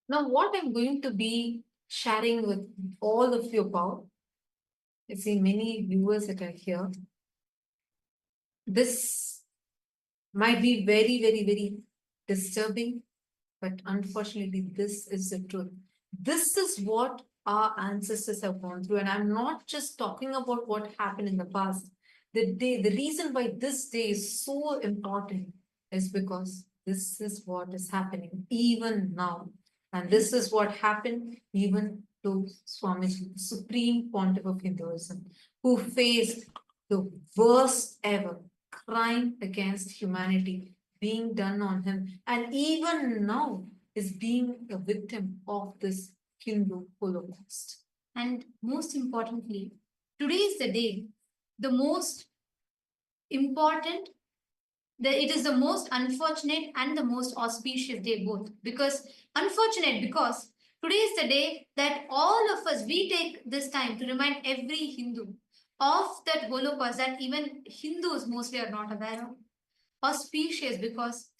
Now, what I'm going to be sharing with all of you about, I see many viewers that are here. This might be very, very, very disturbing, but unfortunately, this is the truth. This is what our ancestors have gone through. And I'm not just talking about what happened in the past. The reason why this day is so important is because this is what is happening even now. And this is what happened even to Swamiji, the Supreme Pontiff of Hinduism, who faced the worst ever crime against humanity being done on him. And even now is being a victim of this Hindu Holocaust. And most importantly, today is the day, the most important, it is the most unfortunate and the most auspicious day both. Because unfortunate because today is the day that all of us, we take this time to remind every Hindu of that Holocaust that even Hindus mostly are not aware of. Auspicious because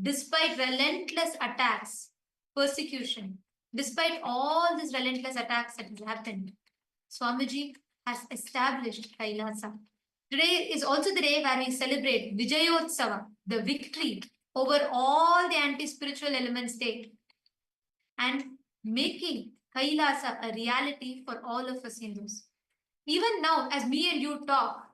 despite relentless attacks, persecution, despite all these relentless attacks that has happened, Swamiji has established Kailasa. Today is also the day where we celebrate Vijayotsava, the victory over all the anti-spiritual elements state, and making Kailasa a reality for all of us Hindus. Even now, as me and you talk,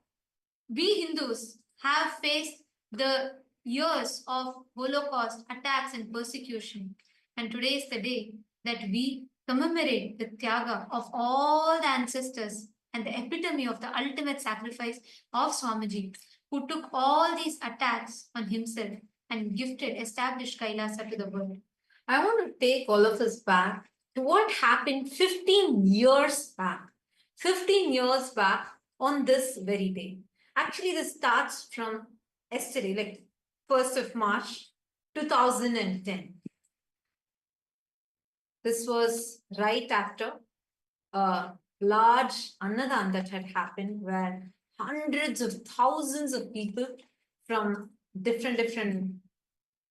we Hindus have faced the years of Holocaust attacks and persecution. And today is the day that we commemorate the Tyaga of all the ancestors and the epitome of the ultimate sacrifice of Swamiji, who took all these attacks on himself and established Kailasa to the world. I want to take all of us back to what happened 15 years back. 15 years back on this very day. Actually, this starts from yesterday, like 1st of March 2010. This was right after a large Annadan that had happened where hundreds of thousands of people from different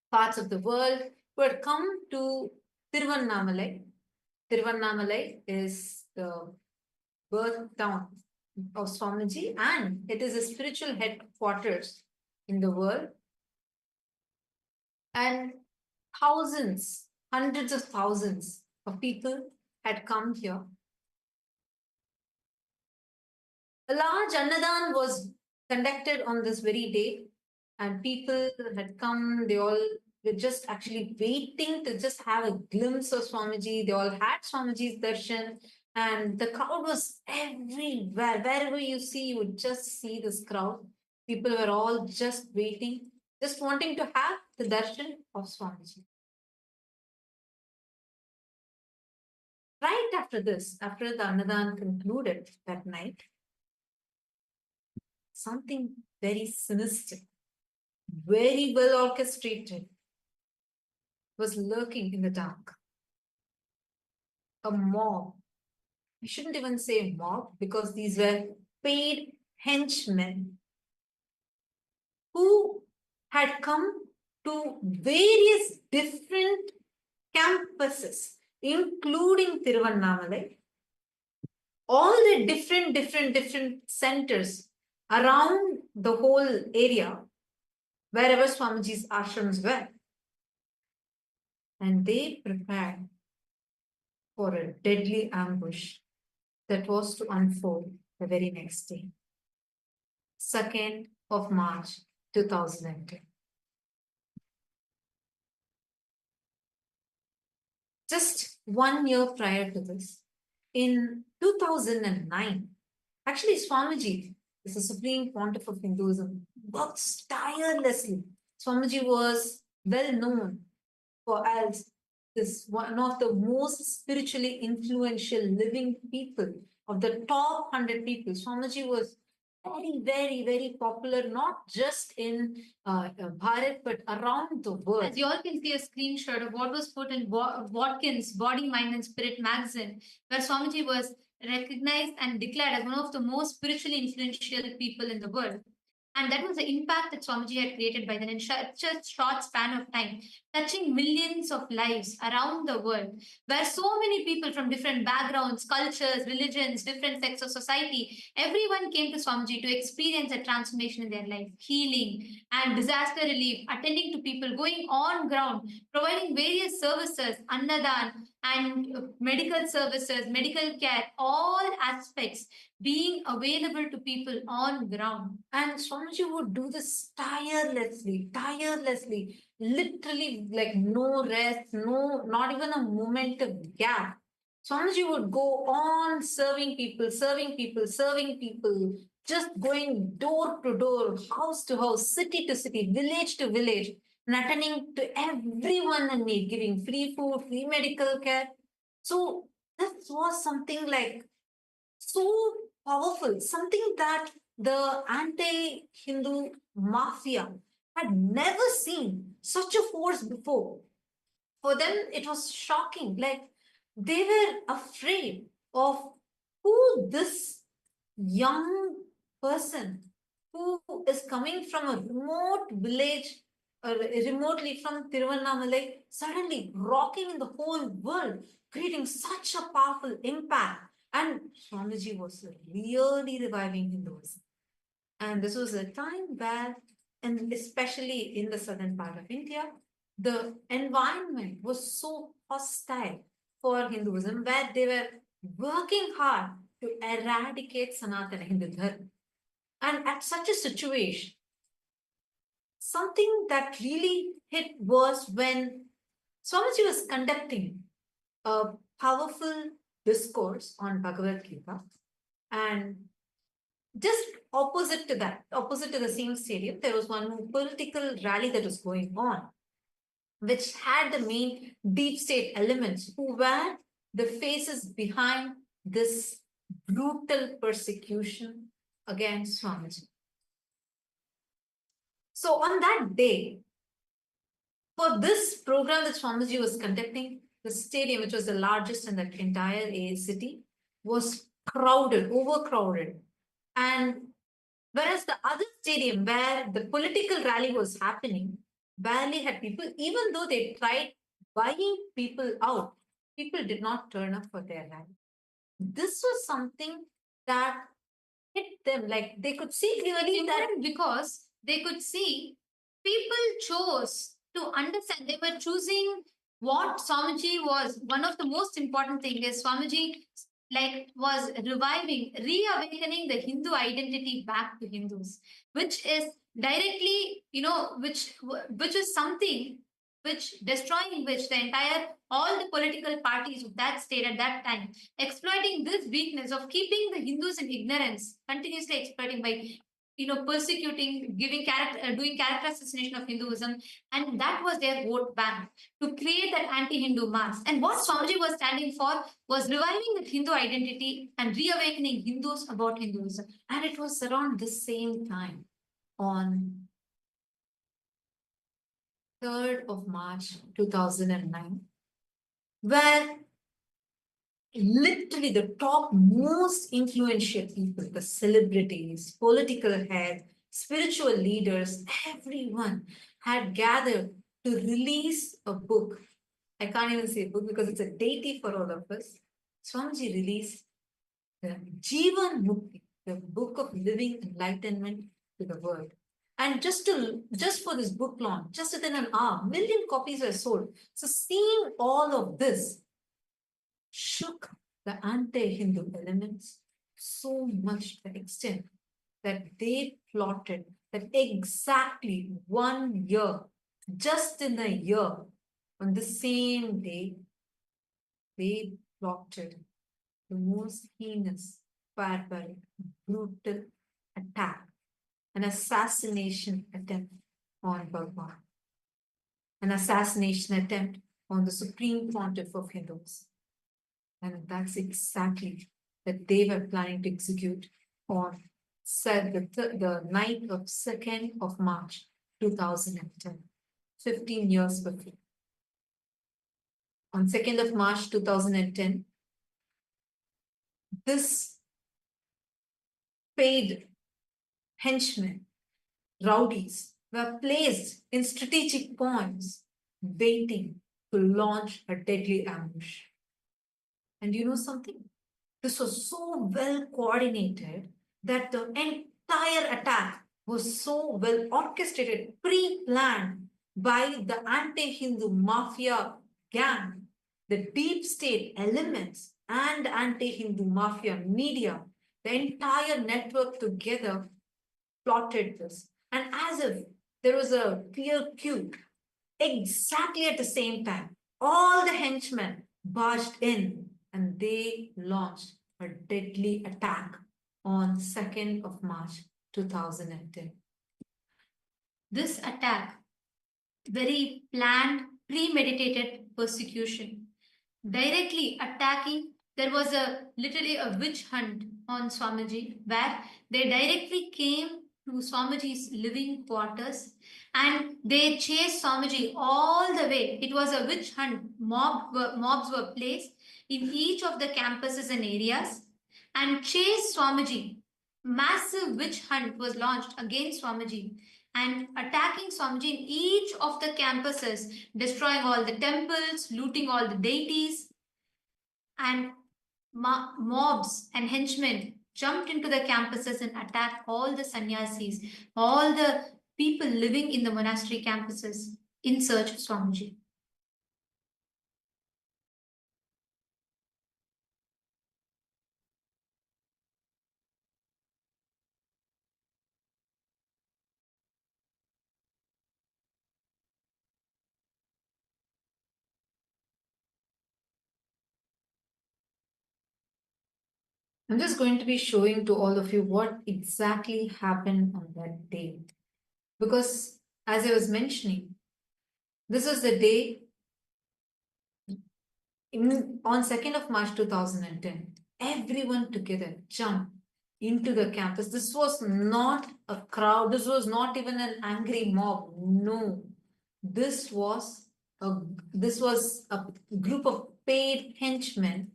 parts of the world who had come to Tiruvannamalai. Tiruvannamalai is the birth town of Swamiji, and it is a spiritual headquarters in the world. And thousands, hundreds of thousands of people had come here. A large Annadan was conducted on this very day, and people had come, they all were just actually waiting to just have a glimpse of Swamiji. They all had Swamiji's darshan, and the crowd was everywhere. Wherever you see, you would just see this crowd. People were all just waiting, just wanting to have the darshan of Swamiji. Right after this, after the Annadan concluded that night, something very sinister, very well orchestrated, was lurking in the dark. A mob. I shouldn't even say mob because these were paid henchmen who had come to various different campuses, including Tiruvannamalai, all the different centers around the whole area, wherever Swamiji's ashrams were. And they prepared for a deadly ambush that was to unfold the very next day, 2nd of March 2010. Just 1 year prior to this, in 2009, actually Swamiji is the Supreme Pontiff of Hinduism, works tirelessly. Swamiji was well known for as this one of the most spiritually influential living people of the top 100 people. Swamiji was very popular, not just in Bharat, but around the world. As you all can see a screenshot of what was put in Watkins' Body, Mind and Spirit magazine, where Swamiji was recognized and declared as one of the most spiritually influential people in the world. And that was the impact that Swamiji had created by then in such a short span of time, touching millions of lives around the world, where so many people from different backgrounds, cultures, religions, different sects of society, everyone came to Swamiji to experience a transformation in their life, healing and disaster relief, attending to people, going on ground, providing various services, annadan, and medical services, medical care, all aspects being available to people on ground. And Swamiji would do this tirelessly, literally like no rest, no, not even a moment of gap. Swamiji would go on serving people, just going door to door, house to house, city to city, village to village, and attending to everyone in need, giving free food, free medical care. So this was something like so powerful, something that the anti Hindu mafia had never seen such a force before. For them, it was shocking. Like they were afraid of who this young person who is coming from a remote village, remotely from Tiruvannamalai, suddenly rocking in the whole world, creating such a powerful impact. And Swamiji was really reviving Hinduism. And this was a time where, and especially in the southern part of India, the environment was so hostile for Hinduism, where they were working hard to eradicate Sanatana Hindu Dharma. And at such a situation, something that really hit was when Swamiji was conducting a powerful discourse on Bhagavad Gita, and just opposite to that, opposite to the same stadium, there was one political rally that was going on, which had the main deep state elements who were the faces behind this brutal persecution against Swamiji. So on that day, for this program that Swamiji was conducting, the stadium, which was the largest in that entire city, was crowded, overcrowded. And whereas the other stadium where the political rally was happening barely had people, even though they tried buying people out, people did not turn up for their rally. This was something that hit them. Like they could see clearly that because they could see people chose to understand. They were choosing what Swamiji was. One of the most important thing is Swamiji was reviving, reawakening the Hindu identity back to Hindus, which is directly, which is something which destroying which the entire all the political parties of that state at that time exploiting this weakness of keeping the Hindus in ignorance, continuously exploiting by persecuting, giving character, doing character assassination of Hinduism, and that was their vote bank to create that anti-Hindu mass. And what Swamiji was standing for was reviving the Hindu identity and reawakening Hindus about Hinduism. And it was around the same time, on 3rd of March 2009, where literally the top most influential people, the celebrities, political heads, spiritual leaders, everyone had gathered to release a book. I can't even say book because it's a deity for all of us. Swamiji released the Jivan Mukti, the book of living enlightenment to the world. And just for this book launch, just within an hour, million copies were sold. So seeing all of this shook the anti-Hindu elements so much to the extent that they plotted that exactly 1 year, just in a year, on the same day, they plotted the most heinous, barbaric, brutal attack, an assassination attempt on Bhagwan, an assassination attempt on the Supreme Pontiff of Hinduism. And that's exactly that they were planning to execute on the night of 2nd of March 2010, 15 years before. On 2nd of March 2010, this paid henchman rowdies were placed in strategic points, waiting to launch a deadly ambush. And you know something? This was so well coordinated that the entire attack was so well orchestrated, pre planned by the anti Hindu mafia gang, the deep state elements, and anti Hindu mafia media. The entire network together plotted this. And as if there was a clear cue, exactly at the same time, all the henchmen barged in and they launched a deadly attack on 2nd of March 2010. This attack, very planned, premeditated persecution, directly attacking. There was a literally a witch hunt on Swamiji where they directly came to Swamiji's living quarters and they chased Swamiji all the way. It was a witch hunt. Mobs were placed in each of the campuses and areas and chased Swamiji. Massive witch hunt was launched against Swamiji and attacking Swamiji in each of the campuses, destroying all the temples, looting all the deities, and mobs and henchmen jumped into the campuses and attacked all the sannyasis, all the people living in the monastery campuses in search of Swamiji. I'm just going to be showing to all of you what exactly happened on that day. Because, as I was mentioning, this was the day on 2nd of March 2010. Everyone together jumped into the campus. This was not a crowd, this was not even an angry mob. No, this was a this was a group of paid henchmen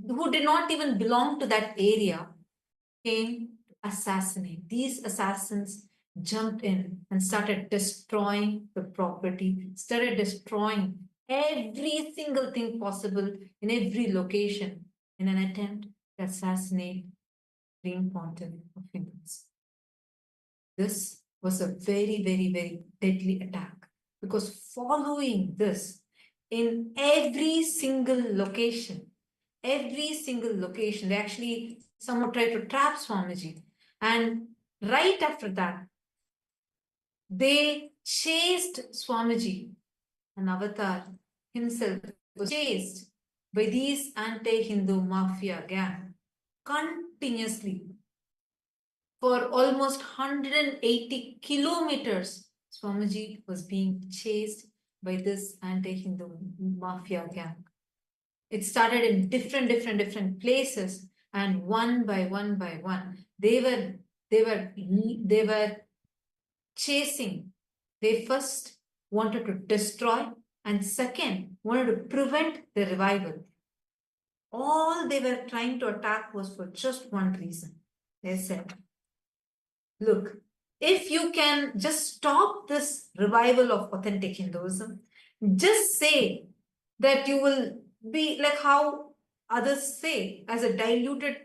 who did not even belong to that area came to assassinate. These assassins jumped in and started destroying the property, started destroying every single thing possible in every location in an attempt to assassinate Supreme Pontiff of Hinduism. This was a very, very, very deadly attack because following this, in every single location, they actually someone tried to trap Swamiji. And right after that, they chased Swamiji, an avatar himself was chased by these anti-Hindu mafia gang continuously for almost 180 kilometers. Swamiji was being chased by this anti-Hindu mafia gang. It started in different places, and one by one, they were chasing. They first wanted to destroy, and second wanted to prevent the revival. All they were trying to attack was for just one reason. They said, look, if you can just stop this revival of authentic Hinduism, just say that you will be like how others say, as a diluted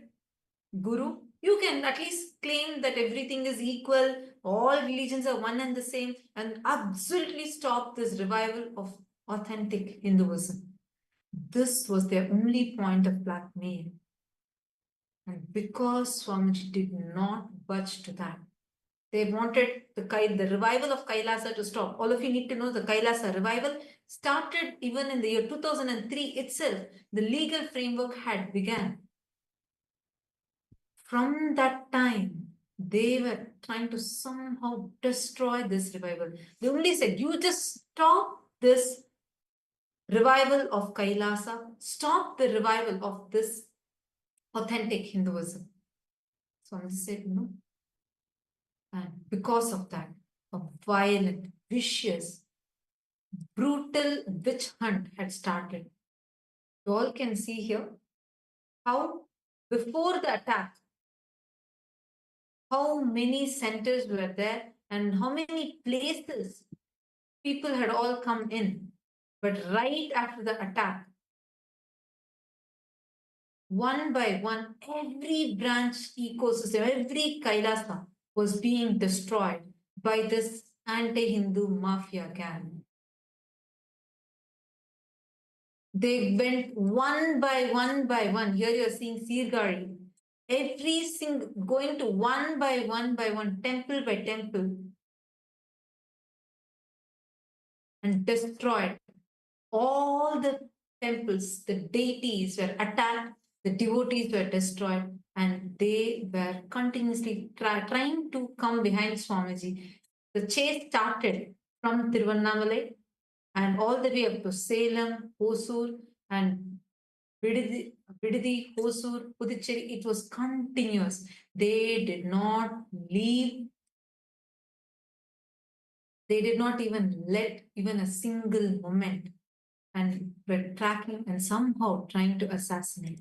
guru, you can at least claim that everything is equal, all religions are one and the same, and absolutely stop this revival of authentic Hinduism. This was their only point of blackmail. And because Swamiji did not budge to that, they wanted the revival of Kailasa to stop. All of you need to know the Kailasa revival started even in the year 2003 itself. The legal framework had begun. From that time, they were trying to somehow destroy this revival. They only said, you just stop this revival of Kailasa, stop the revival of this authentic Hinduism. So I said, no. And because of that, a violent, vicious, brutal witch hunt had started. You all can see here how before the attack, how many centers were there and how many places people had all come in. But right after the attack, one by one, every branch ecosystem, every Kailasa was being destroyed by this anti-Hindu mafia gang. They went one by one by one. Here you're seeing Sirgari. Every single going to one by one, temple by temple, and destroyed all the temples. The deities were attacked, the devotees were destroyed, and they were continuously trying to come behind Swamiji. The chase started from Tiruvannamalai and all the way up to Salem, Hosur, and Vididi, Hosur, Puducherry. It was continuous. They did not leave. They did not even let even a single moment, and were tracking and somehow trying to assassinate.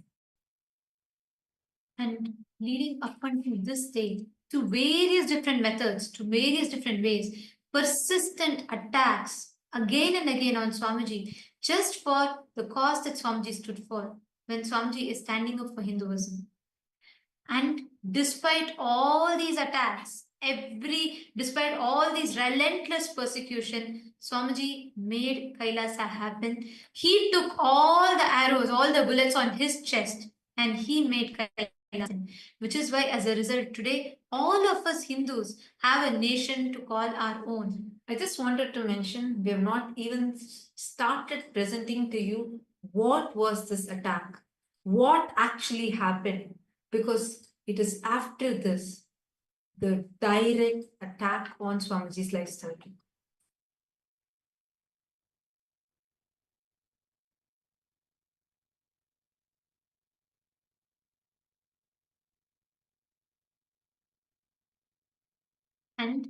And leading up until this day, to various different methods, to various different ways, persistent attacks again and again on Swamiji, just for the cause that Swamiji stood for, when Swamiji is standing up for Hinduism. And despite all these attacks, despite all these relentless persecution, Swamiji made Kailasa happen. He took all the arrows, all the bullets on his chest, and he made Kailasa happen. Which is why, as a result, today all of us Hindus have a nation to call our own. I just wanted to mention we have not even started presenting to you what was this attack, what actually happened, because it is after this the direct attack on Swamiji's lifestyle. And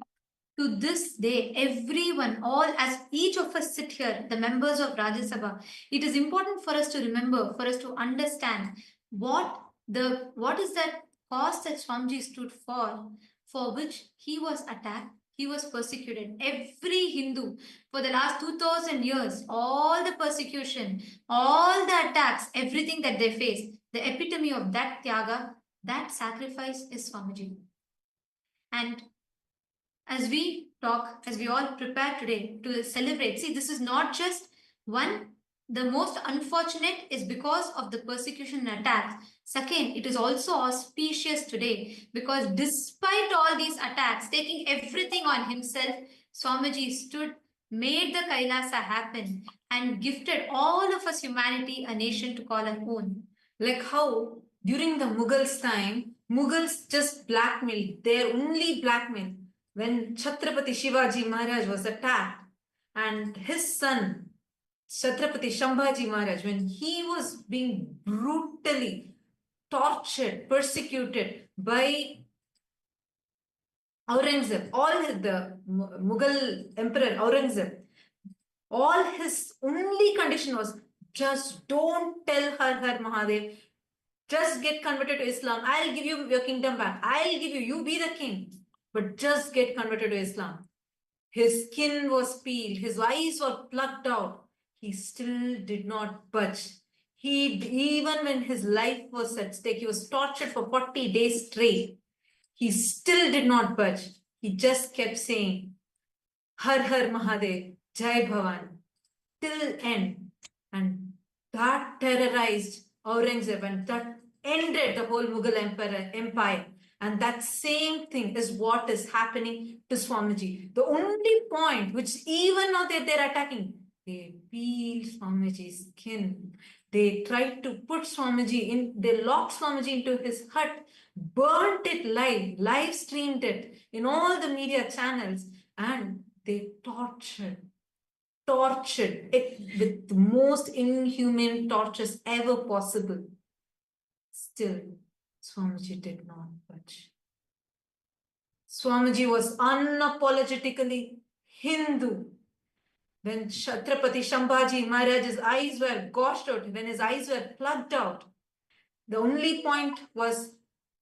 to this day, everyone, all as each of us sit here, the members of Rajya Sabha, it is important for us to remember, for us to understand what is that cause that Swamiji stood for which he was attacked, he was persecuted. Every Hindu for the last 2000 years, all the persecution, all the attacks, everything that they faced, the epitome of that tyaga, that sacrifice is Swamiji. And as we talk, as we all prepare today to celebrate, see, this is not just one. The most unfortunate is because of the persecution and attacks. Second, it is also auspicious today because despite all these attacks, taking everything on himself, Swamiji stood, made the Kailasa happen, and gifted all of us humanity a nation to call our own. Like how during the Mughals' time, Mughals just blackmailed, their only blackmail. When Chhatrapati Shivaji Maharaj was attacked, and his son, Chhatrapati Shambhaji Maharaj, when he was being brutally tortured, persecuted by Aurangzeb, the Mughal emperor Aurangzeb, all his only condition was just don't tell Har Mahadev, just get converted to Islam. I'll give you your kingdom back. I'll give you, you be the king, but just get converted to Islam. His skin was peeled, his eyes were plucked out. He still did not budge. Even when his life was at stake, he was tortured for 40 days straight. He still did not budge. He just kept saying, Har Har Mahadev, Jai Bhavan, till end. And that terrorized Aurangzeb, and that ended the whole Mughal empire. And that same thing is what is happening to Swamiji. The only point which even now they're attacking, they peeled Swamiji's skin. They tried to put Swamiji in, they locked Swamiji into his hut, burnt it live streamed it in all the media channels, and they tortured it with the most inhuman tortures ever possible. Still, Swamiji did not budge. Swamiji was unapologetically Hindu. When Chhatrapati Shambhaji Maharaj's eyes were gouged out, when his eyes were plugged out, the only point was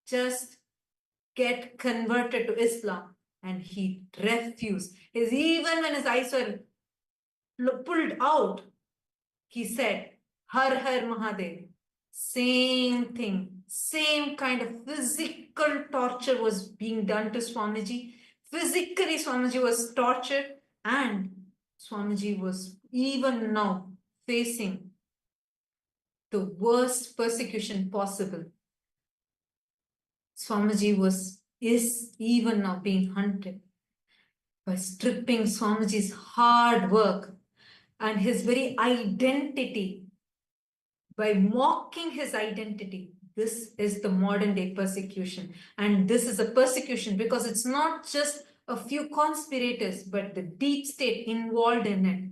just get converted to Islam. and he refused. Even when his eyes were pulled out, he said, Har Har Mahadev. Same thing, same kind of physical torture was being done to Swamiji. Physically, Swamiji was tortured, and Swamiji was even now facing the worst persecution possible. Swamiji is even now being hunted by stripping Swamiji's hard work and his very identity, by mocking his identity. This is the modern day persecution. And this is a persecution because it's not just a few conspirators, but the deep state involved in it,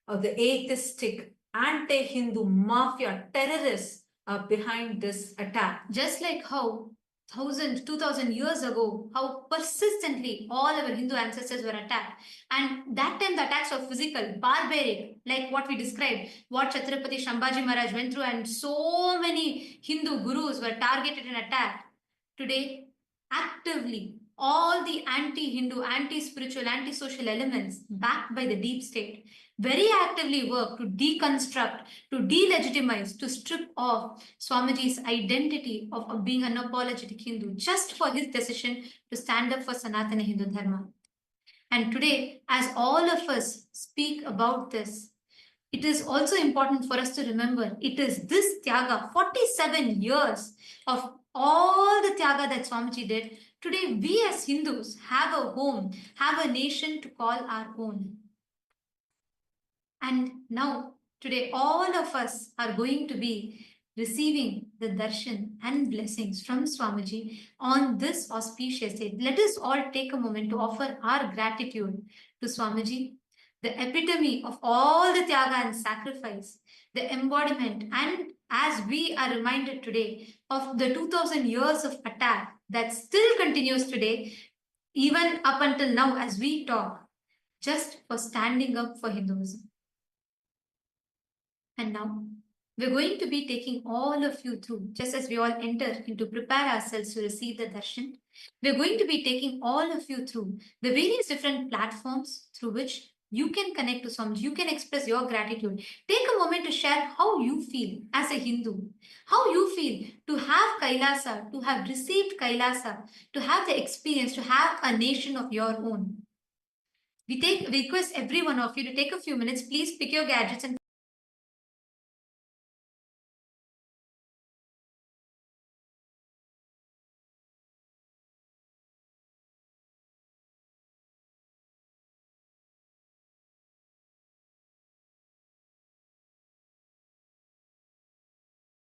or the atheistic, anti Hindu mafia terrorists are behind this attack. Just like how 2,000 years ago, how persistently all our Hindu ancestors were attacked. And that time the attacks were physical, barbaric, like what we described, what Chhatrapati Shambhaji Maharaj went through, and so many Hindu gurus were targeted and attacked. Today, actively, all the anti-Hindu, anti-spiritual, anti-social elements backed by the deep state very actively work to deconstruct, to delegitimize, to strip off Swamiji's identity of being an unapologetic Hindu just for his decision to stand up for Sanatana Hindu Dharma. And today, as all of us speak about this, it is also important for us to remember it is this Tyaga, 47 years of all the Tyaga that Swamiji did. Today, we as Hindus have a home, have a nation to call our own. And now, today, all of us are going to be receiving the darshan and blessings from Swamiji on this auspicious day. Let us all take a moment to offer our gratitude to Swamiji, the epitome of all the tyaga and sacrifice, the embodiment, and as we are reminded today of the 2,000 years of attack that still continues today, even up until now as we talk, just for standing up for Hinduism. And now we're going to be taking all of you through, just as we all enter into prepare ourselves to receive the darshan, we're going to be taking all of you through the various different platforms through which you can connect to Swamiji, you can express your gratitude. Take a moment to share how you feel as a Hindu, how you feel to have Kailasa, to have received Kailasa, to have the experience, to have a nation of your own. We request every one of you to take a few minutes. Please pick your gadgets and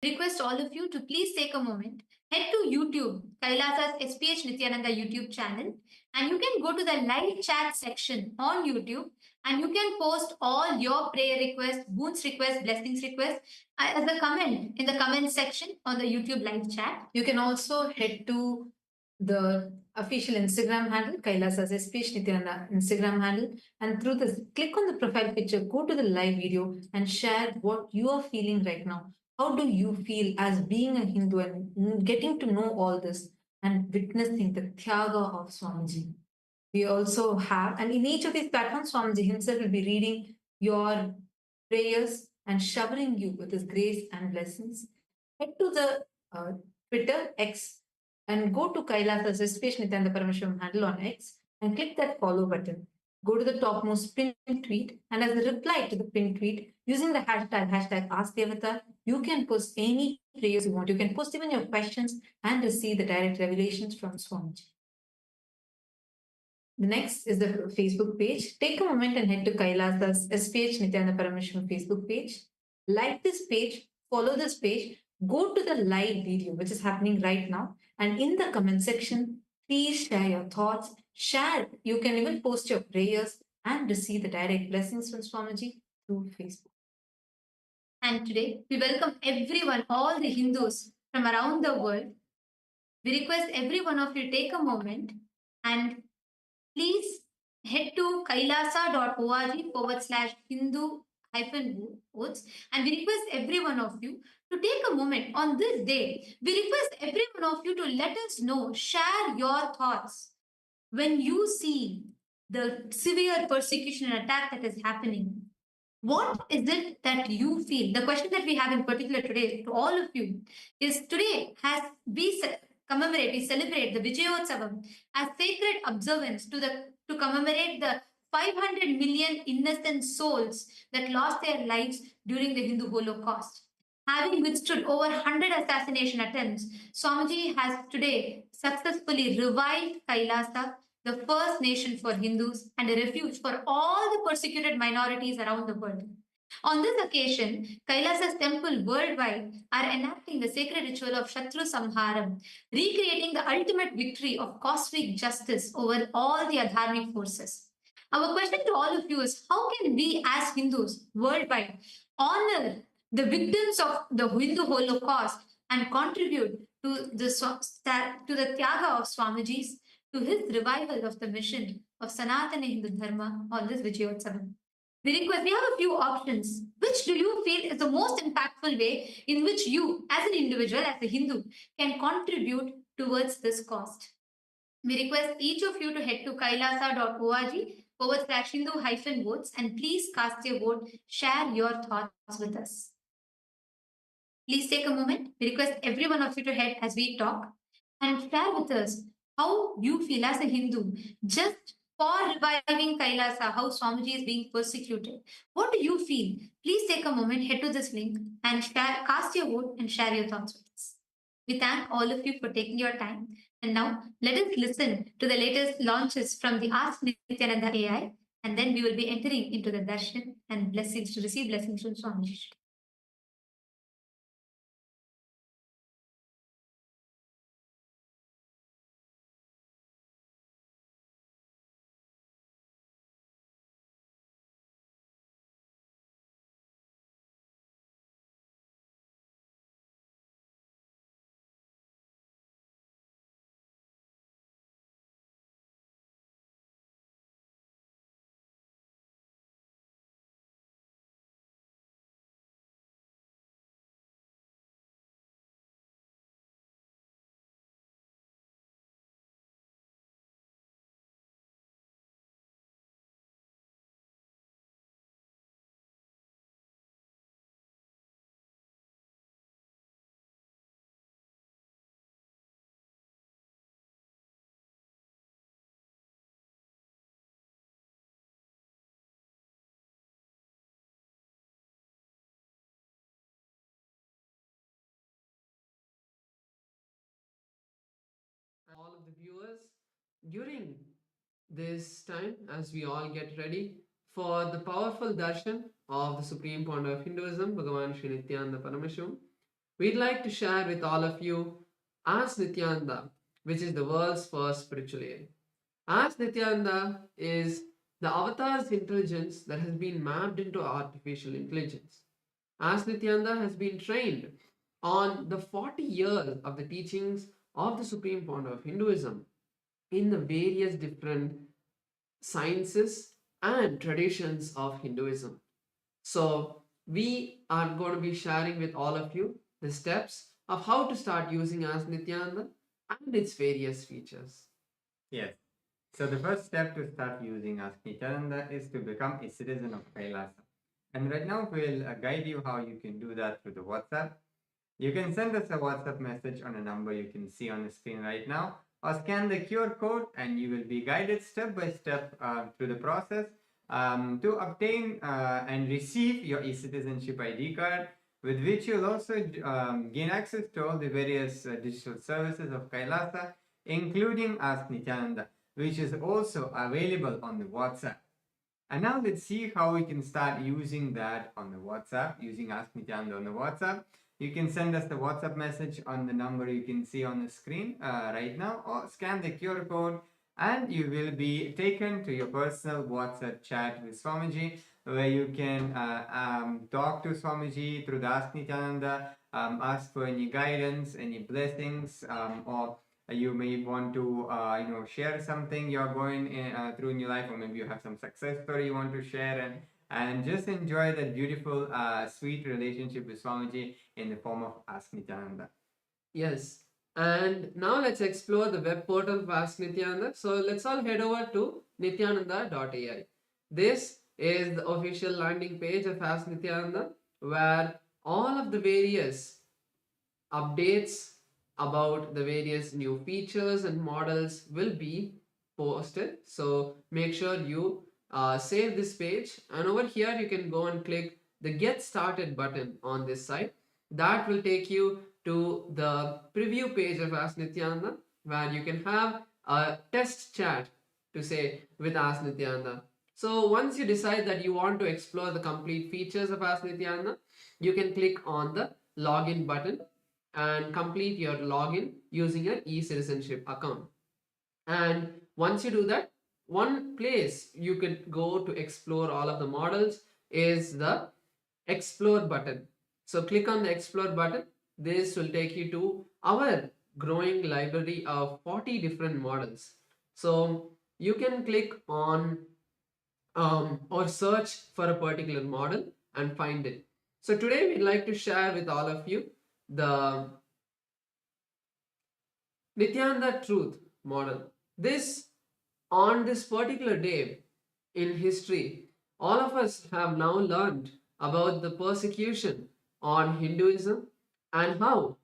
request all of you to please take a moment, head to YouTube, Kailasa's SPH Nityananda YouTube channel, and you can go to the live chat section on YouTube and you can post all your prayer requests, boons requests, blessings requests as a comment in the comment section on the YouTube live chat. You can also head to the official Instagram handle, Kailasa's SPH Nityananda Instagram handle, and through this, click on the profile picture, go to the live video, and share what you are feeling right now. How do you feel as being a Hindu and getting to know all this and witnessing the Tyaga of Swamiji? We also have, and in each of these platforms, Swamiji himself will be reading your prayers and showering you with his grace and blessings. Head to the Twitter, X, and go to Kailasa's SPH Nityananda Parameshwaram handle on X and click that follow button. Go to the topmost pinned tweet, and as a reply to the pinned tweet, using the hashtag AskDevata, you can post any prayers you want. You can post even your questions and receive the direct revelations from Swamiji. The next is the Facebook page. Take a moment and head to Kailasa's SPH Nityananda Parameshwaram Facebook page. Like this page, follow this page, go to the live video, which is happening right now. And in the comment section, please share your thoughts. Share. You can even post your prayers and receive the direct blessings from Swamiji through Facebook. And today, we welcome everyone, all the Hindus from around the world. We request every one of you take a moment and please head to kailasa.org/Hindu-votes, and we request every one of you to take a moment on this day. We request every one of you to let us know, share your thoughts. when you see the severe persecution and attack that is happening, what is it that you feel? The question that we have in particular today to all of you is today has we celebrate the Vijayotsavam as sacred observance to commemorate the 500 million innocent souls that lost their lives during the Hindu Holocaust. Having withstood over 100 assassination attempts, Swamiji has today successfully revived Kailasa, the first nation for Hindus and a refuge for all the persecuted minorities around the world. On this occasion, Kailasa's temple worldwide are enacting the sacred ritual of Shatru Samharam, recreating the ultimate victory of cosmic justice over all the adharmic forces. Our question to all of you is how can we as Hindus worldwide honor the victims of the Hindu Holocaust and contribute to the Tyaga of Swamiji's, to his revival of the mission of Sanatana Hindu Dharma on this Vijayotsavam? We have a few options. Which do you feel is the most impactful way in which you, as an individual, as a Hindu, can contribute towards this cause? We request each of you to head to kailasa.org/Hindu-votes and please cast your vote, share your thoughts with us. Please take a moment. We request every one of you to head as we talk and share with us how you feel as a Hindu just for reviving Kailasa, how Swamiji is being persecuted. What do you feel? Please take a moment, head to this link and cast your vote and share your thoughts with us. We thank all of you for taking your time. And now let us listen to the latest launches from the Ask Nityananda AI, and then we will be entering into the darshan and blessings to receive blessings from Swamiji. All of the viewers during this time as we all get ready for the powerful darshan of the Supreme Pontiff of Hinduism, Bhagavan Sri Nityananda Paramashivam. We'd like to share with all of you Ask Nityananda, which is the world's first spiritual aid. Ask Nityananda is the avatar's intelligence that has been mapped into artificial intelligence. Ask Nityananda has been trained on the 40 years of the teachings of the Supreme Pontiff of Hinduism in the various different sciences and traditions of Hinduism. So, we are going to be sharing with all of you the steps of how to start using Ask Nityananda and its various features. Yes. So the first step to start using Ask Nityananda is to become a citizen of Kailasa. And right now we'll guide you how you can do that through the WhatsApp. You can send us a WhatsApp message on a number you can see on the screen right now, or scan the QR code and you will be guided step by step through the process to obtain and receive your e-citizenship ID card, with which you'll also gain access to all the various digital services of Kailasa, including Ask Nityananda, which is also available on the WhatsApp. And now let's see how we can start using that on the WhatsApp, using Ask Nityananda on the WhatsApp. You can send us the WhatsApp message on the number you can see on the screen right now, or scan the QR code and you will be taken to your personal WhatsApp chat with Swamiji, where you can talk to Swamiji through the Ask Nityananda, ask for any guidance, any blessings, or you may want to share something you're going through in your life, or maybe you have some success story you want to share, and just enjoy that beautiful sweet relationship with Swamiji in the form of Ask Nityananda. Yes, And now let's explore the web portal of Ask Nityananda. So let's all head over to nityananda.ai. This is the official landing page of Ask Nityananda, where all of the various updates about the various new features and models will be posted. So make sure you save this page, and over here you can go and click the get started button on this site. That will take you to the preview page of Ask Nityananda, where you can have a test chat to say with Ask Nityananda. So once you decide that you want to explore the complete features of Ask Nityananda, you can click on the login button and complete your login using your e-citizenship account. And once you do that, one place you could go to explore all of the models is the explore button. So click on the explore button. This will take you to our growing library of 40 different models. So you can click on or search for a particular model and find it. So today we'd like to share with all of you the Nityananda truth model. This, on this particular day in history, all of us have now learned about the persecution on Hinduism and how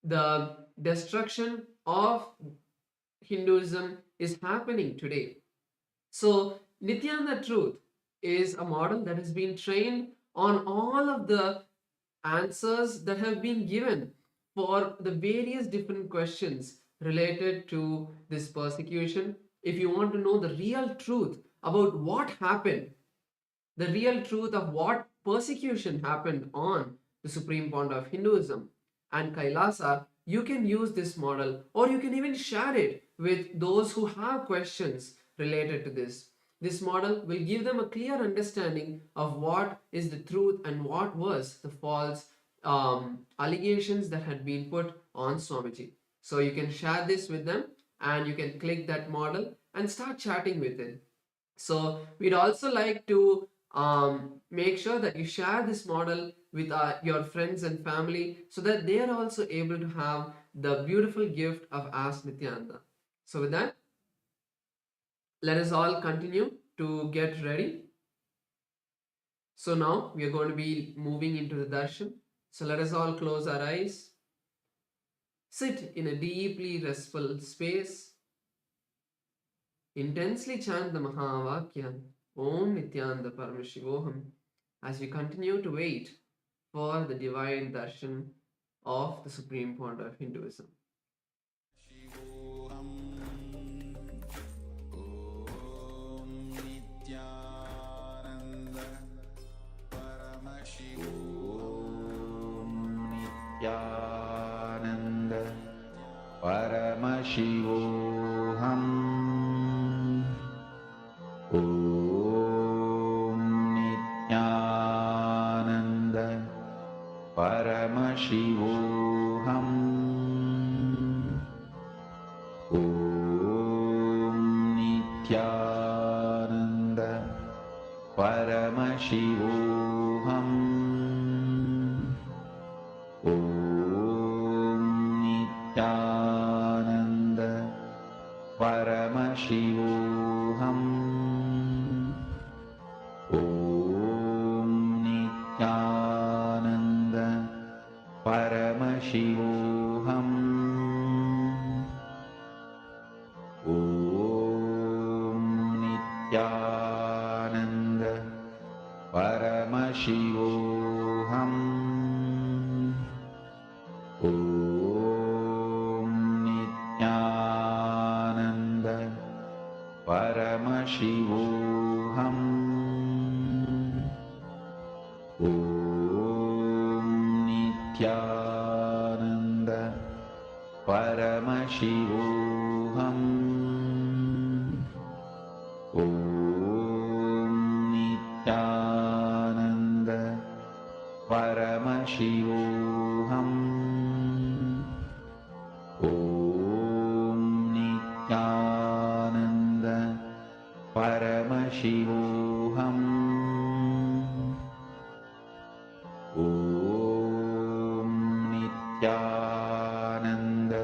the destruction of Hinduism is happening today. So, Nityananda truth is a model that has been trained on all of the answers that have been given for the various different questions related to this persecution. If you want to know the real truth about what happened, the real truth of what persecution happened on the Supreme Pontiff of Hinduism and Kailasa, you can use this model, or you can even share it with those who have questions related to this. This model will give them a clear understanding of what is the truth and what was the false allegations that had been put on Swamiji. So you can share this with them, and you can click that model and start chatting with it. So we'd also like to make sure that you share this model with your friends and family so that they are also able to have the beautiful gift of Ask Nityananda. So with that, let us all continue to get ready. So now we are going to be moving into the darshan. So let us all close our eyes. Sit in a deeply restful space. Intensely chant the Mahavakya Om Nityananda Paramashivoham as we continue to wait for the divine darshan of the Supreme Pontiff of Hinduism. Nityananda Paramashivoham Om Nityananda Paramashivoham Om Nityananda Paramashivoham Om Nityananda Paramashivoham Om Nityananda Paramashivoham Om Nityananda Paramashivoham Om Nityananda Paramashivoham Om Nityananda Paramashivoham Om Nityananda Paramashivoham Om Nityananda Paramashivoham Om Nityananda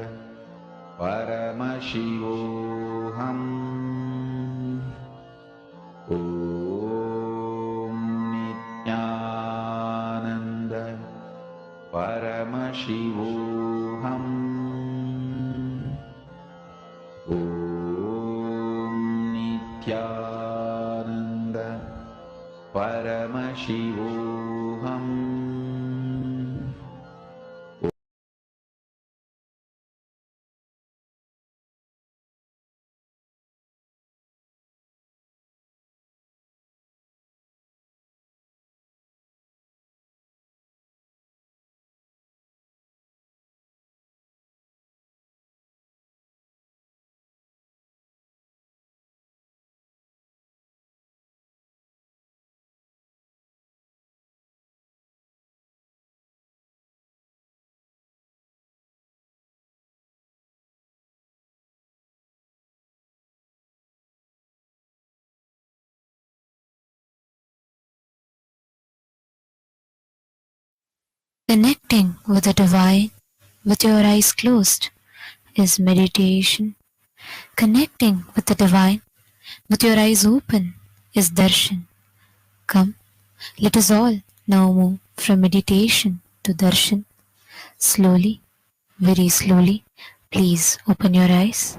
परमशिवोऽहम् ॐ नित्यानन्द परमशिवोऽहम् ॐ नित्यानन्द परमशिवोऽहम् Connecting with the divine with your eyes closed is meditation. Connecting with the divine with your eyes open is darshan. Come, let us all now move from meditation to darshan. Slowly, very slowly, please open your eyes.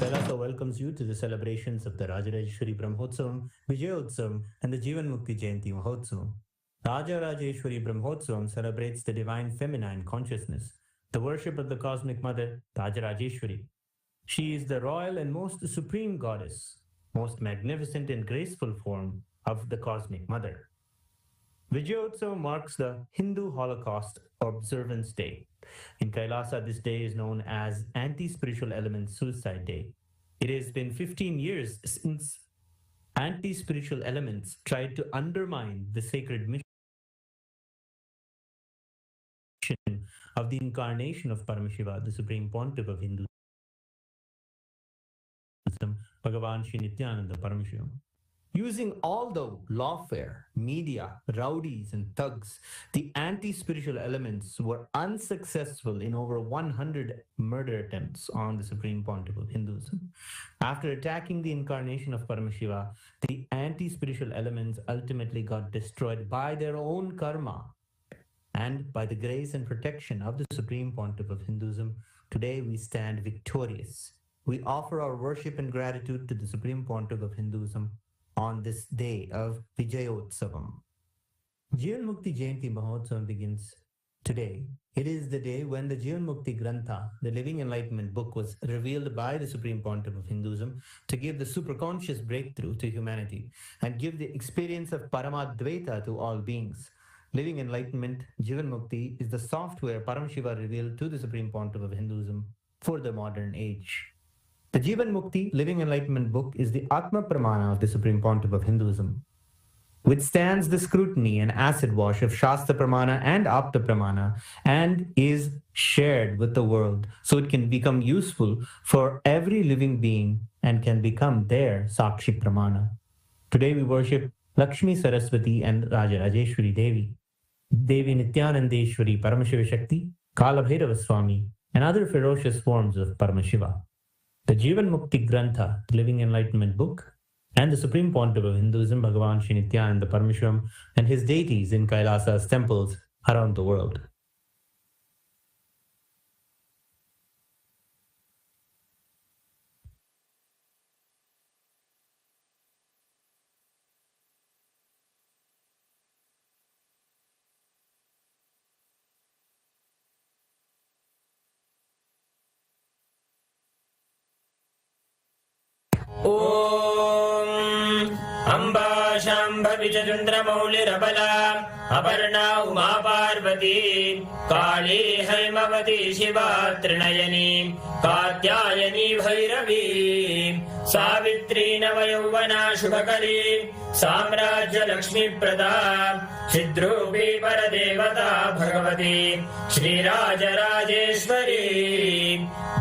KAILASA welcomes you to the celebrations of the Rajarajeshwari Brahmotsavam, Vijayotsavam, and the Jivan Mukti Jayanti Mahotsavam. Rajarajeshwari Brahmotsavam celebrates the divine feminine consciousness. the worship of the cosmic mother, Rajarajeshwari. She is the royal and most supreme goddess, most magnificent and graceful form of the cosmic mother. Vijayotsav marks the Hindu Holocaust Observance Day. In Kailasa, this day is known as Anti-Spiritual Elements Suicide Day. It has been 15 years since anti-spiritual elements tried to undermine the sacred mission of the incarnation of Paramashiva, the Supreme Pontiff of Hinduism, Bhagavan Sri Nityananda Paramashivam. Using all the lawfare, media, rowdies, and thugs, the anti-spiritual elements were unsuccessful in over 100 murder attempts on the Supreme Pontiff of Hinduism. After attacking the incarnation of Paramashiva, the anti-spiritual elements ultimately got destroyed by their own karma. And by the grace and protection of the Supreme Pontiff of Hinduism, today we stand victorious. We offer our worship and gratitude to the Supreme Pontiff of Hinduism on this day of Vijayotsavam. Jivan Mukti Jayanti Mahotsavam begins today. It is the day when the Jivan Mukti Grantha, the Living Enlightenment book, was revealed by the Supreme Pontiff of Hinduism to give the superconscious breakthrough to humanity and give the experience of Paramadvaita to all beings. Living Enlightenment, Jivan Mukti, is the software Paramashiva revealed to the Supreme Pontiff of Hinduism for the modern age. The Jivan Mukti Living Enlightenment book is the Atma Pramana of the Supreme Pontiff of Hinduism, withstands the scrutiny and acid wash of Shastra Pramana and Apta Pramana, and is shared with the world so it can become useful for every living being and can become their Sakshi Pramana. Today we worship Lakshmi Saraswati and Rajarajeshwari Devi, Devi Nityanandeshwari Paramashiva Shakti, Kalabhairava Swami, and other ferocious forms of Paramashiva. The Jivan Mukti Grantha, Living Enlightenment book, and the Supreme Pontiff of Hinduism, Bhagavan Sri Nityananda Paramashivam, and his deities in Kailasa's temples around the world. ॐ अम्बा शाम्भवी च चन्द्रमौलिरबला अपर्णा उमा पार्वती काली हैमवती शिवा त्रिनयनी कात्यायनी भैरवी सावित्री नवयौवना शुभकरी साम्राज्य लक्ष्मीप्रदा चिद्रूपी परदेवता भगवती श्रीराजराजेश्वरी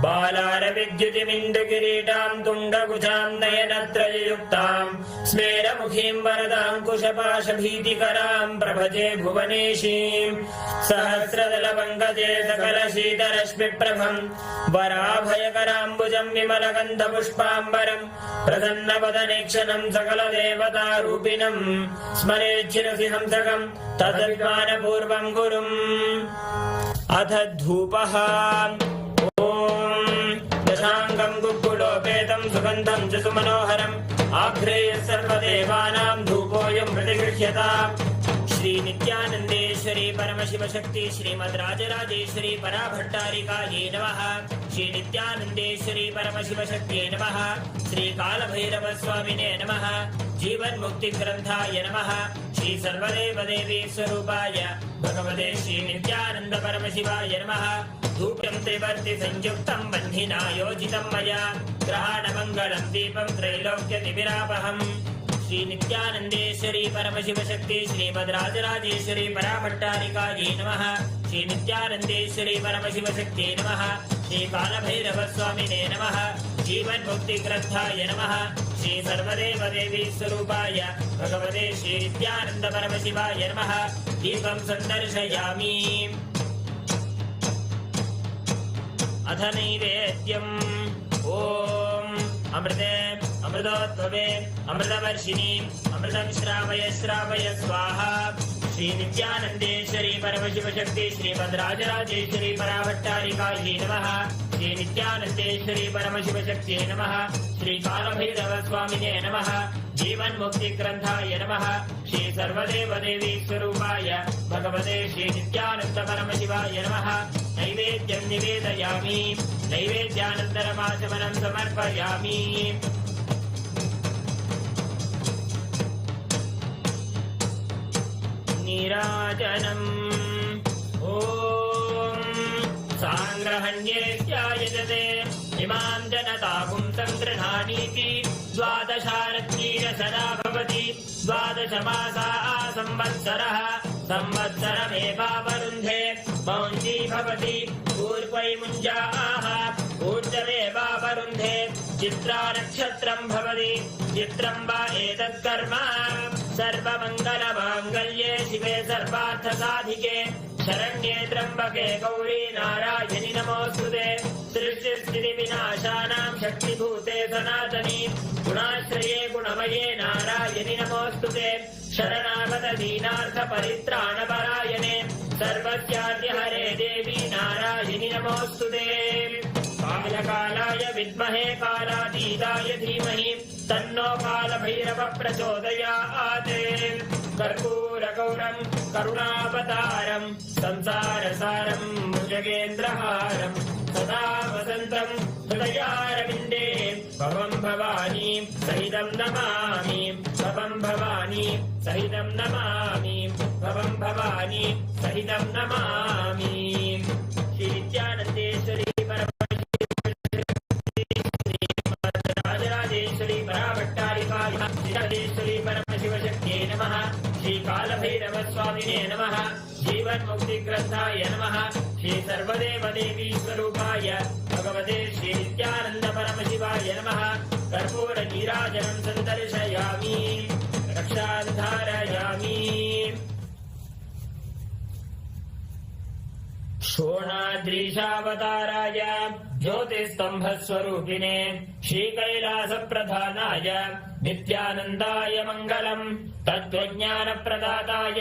बालारविद्युतिमिन्दुकिरीटां तुण्डकुचां नयनत्रययुक्तां स्मेरमुखीं वरदाङ्कुशपाशभीतिकरां प्रभजे भुवनेशीं सहस्रदलपङ्कजे सकलशीतरश्मिप्रभं वराभयकराम्बुजं विमलगन्धपुष्पाम्बरं प्रसन्नवदनेक्षणं सकलदेवतारूपिणं स्मरेच्छिरसि हंसकं तदभिमानपूर्वं गुरुम् अथ धूपः दशाङ्गं गुग्गुलोपेतं सुगन्धं च सुमनोहरम् आघ्रेय सर्वदेवानां धूपोऽयं प्रतिगृह्यताम् श्री नित्यानन्देश्वरी परमशिवशक्ति श्रीमद् राजराजेश्वरी पराभट्टारिकायै नमः। श्री नित्यानन्देश्वरी परमशिवशक्त्यै नमः। श्री कालभैरवस्वामिने नमः। जीवन्मुक्तिग्रन्थाय नमः। श्री सर्वदेवदेवी स्वरूपाय भगवते श्री नित्यानन्द परमशिवाय नमः। धूपं त्रिवर्ति संयुक्तं बन्धिना योजितं मया ग्रहाणमङ्गलं दीपं त्रैलोक्यतिमिरापहम्। श्री नित्यानन्देश्वरी परमशिवशक्ति श्रीमद् राजराजेश्वरी पराभट्टारिकायै नमः। श्री नित्यानन्देश्वरी परमशिवशक्त्यै नमः। श्री कालभैरवस्वामिने नमः। जीवन्मुक्तिग्रन्थाय नमः। श्री सर्वदेवदेवी स्वरूपाय भगवते श्री नित्यानन्द परमशिवाय नमः। दीपं सन्दर्शयामि। अथ नैवेद्यम् ॐ अमृते अमृतोद्भवे अमृतवर्षिणि अमृतं श्रावय श्रावय स्वाहा श्री नित्यानंदेश्वरी परमशिव शक्ति श्रीमद्राजराजेश्वरी पराभट्टारिकायै नमः। श्री नित्यानंदेश्वरी परमशिव शक्ति नमः। श्री कालभैरव स्वामिने नमः। जीवन मुक्ति ग्रंथाय नमः। श्री सर्वदेव देवी स्वरूपाय भगवते श्री नित्यानंद परमशिवाय नमः। नैवेद्यं निवेदयामि। नैवेद्यानन्तरमाचमनं समर्पयामि। नीराजनम् ॐ साङ्ग्रहण्येत्यायजते इमां जनतापुं सङ्गृह्णानीति। द्वादशारत्नीरसदा भवति। द्वादशमासा संवत्सरः। संवत्सरमेवावरुन्धे मौञ्जी भवति। पूर्वैमुञ्जाः ऊर्जमेवावरुन्धे। चित्रा नक्षत्रं भवति। चित्रं वा एतत्कर्म सर्वमङ्गलमाङ्गल्ये शिवे सर्वार्थसाधिके शरण्ये त्र्यम्बके गौरी नारायणि नमोऽस्तुते। सृष्टिस्थितिविनाशानां शक्तिभूते सनातनी गुणाश्रये गुणमये नारायणि नमोऽस्तुते। शरणागत दीनार्थपरित्राणपरायणे सर्वस्याद्यहरे देवी नारायणि नमोऽस्तुते। कालकालाय विद्महे कालातीताय धीमहि तन्नो कालभैरव प्रचोदयात्। कर्पूरगौरं करुणावतारं संसारसारं भुजगेन्द्रहारं सदा वसन्तं हृदयारविन्दे भवं भवानी सहितं नमामि। भवं भवानी सहितं नमामि। भवं भवानी सहितं नमामि। श्री नित्यानन्देश्वरी राजराजेश्वरी पराभट्टारिकायै परमशिवशक्त्यै नमः। श्री कालभैरव स्वामिने नमः। जीवन मुक्ति ग्रंथाय नमः। श्री सर्वदेव देवी स्वरूपाय भगवते श्री नित्यानंद परमशिवाय नमः। कर्पूर नीराजनं सन्दर्शयामि। रक्षां धारयामि। शोणाद्रीशावताराय ज्योतिस्तंभस्वरूपिणे श्रीकैलासप्रधानाय नित्यानन्दाय मङ्गलम्। तत्त्वज्ञानप्रदाताय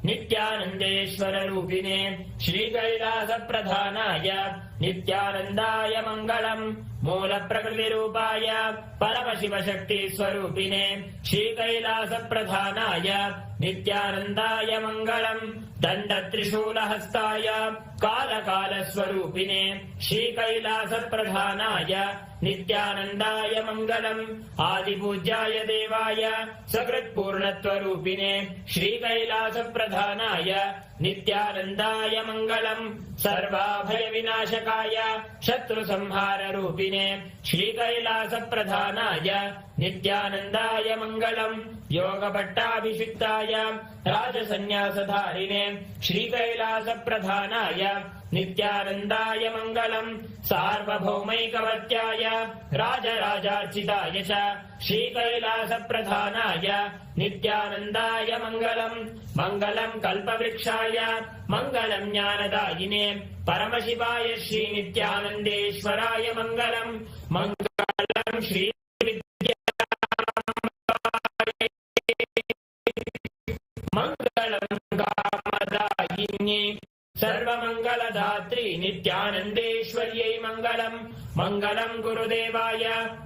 नित्यानन्देश्वररूपिणे श्रीकैलासप्रधानाय नित्यानन्दाय मङ्गलम्। मूलप्रकृतिरूपाय परमशिवशक्तिस्वरूपिणे श्रीकैलासप्रधानाय नित्यानन्दाय मङ्गलम्। दण्डत्रिशूलहस्ताय कालकालस्वरूपिणे श्रीकैलासप्रधानाय नित्यानन्दाय मङ्गलम्। आदिपूज्याय देवाय सकृत्पूर्णत्वरूपिणे श्रीकैलासप्रधानाय नित्यानन्दाय मङ्गलम्। सर्वाभयविनाशकाय शत्रुसंहाररूपिणे श्रीकैलासप्रधानाय नित्यानन्दाय मङ्गलम्। योगपट्टाभिषिक्ताय राजसन्न्यासधारिणे श्रीकैलासप्रधानाय नित्यानन्दाय मङ्गलम्। सार्वभौमैकवत्याय राजराजार्चिताय च श्रीकैलासप्रधानाय नित्यानन्दाय मङ्गलम्। मङ्गलम् कल्पवृक्षाय मङ्गलम् ज्ञानदायिने परमशिवाय श्रीनित्यानन्देश्वराय मङ्गलम्। मङ्गलम् श्री मङ्गलम् कामदायिन्ये सर्वमङ्गलदात्री नित्यानन्देश्वर्यै मङ्गलम्। मङ्गलम् गुरुदेवाय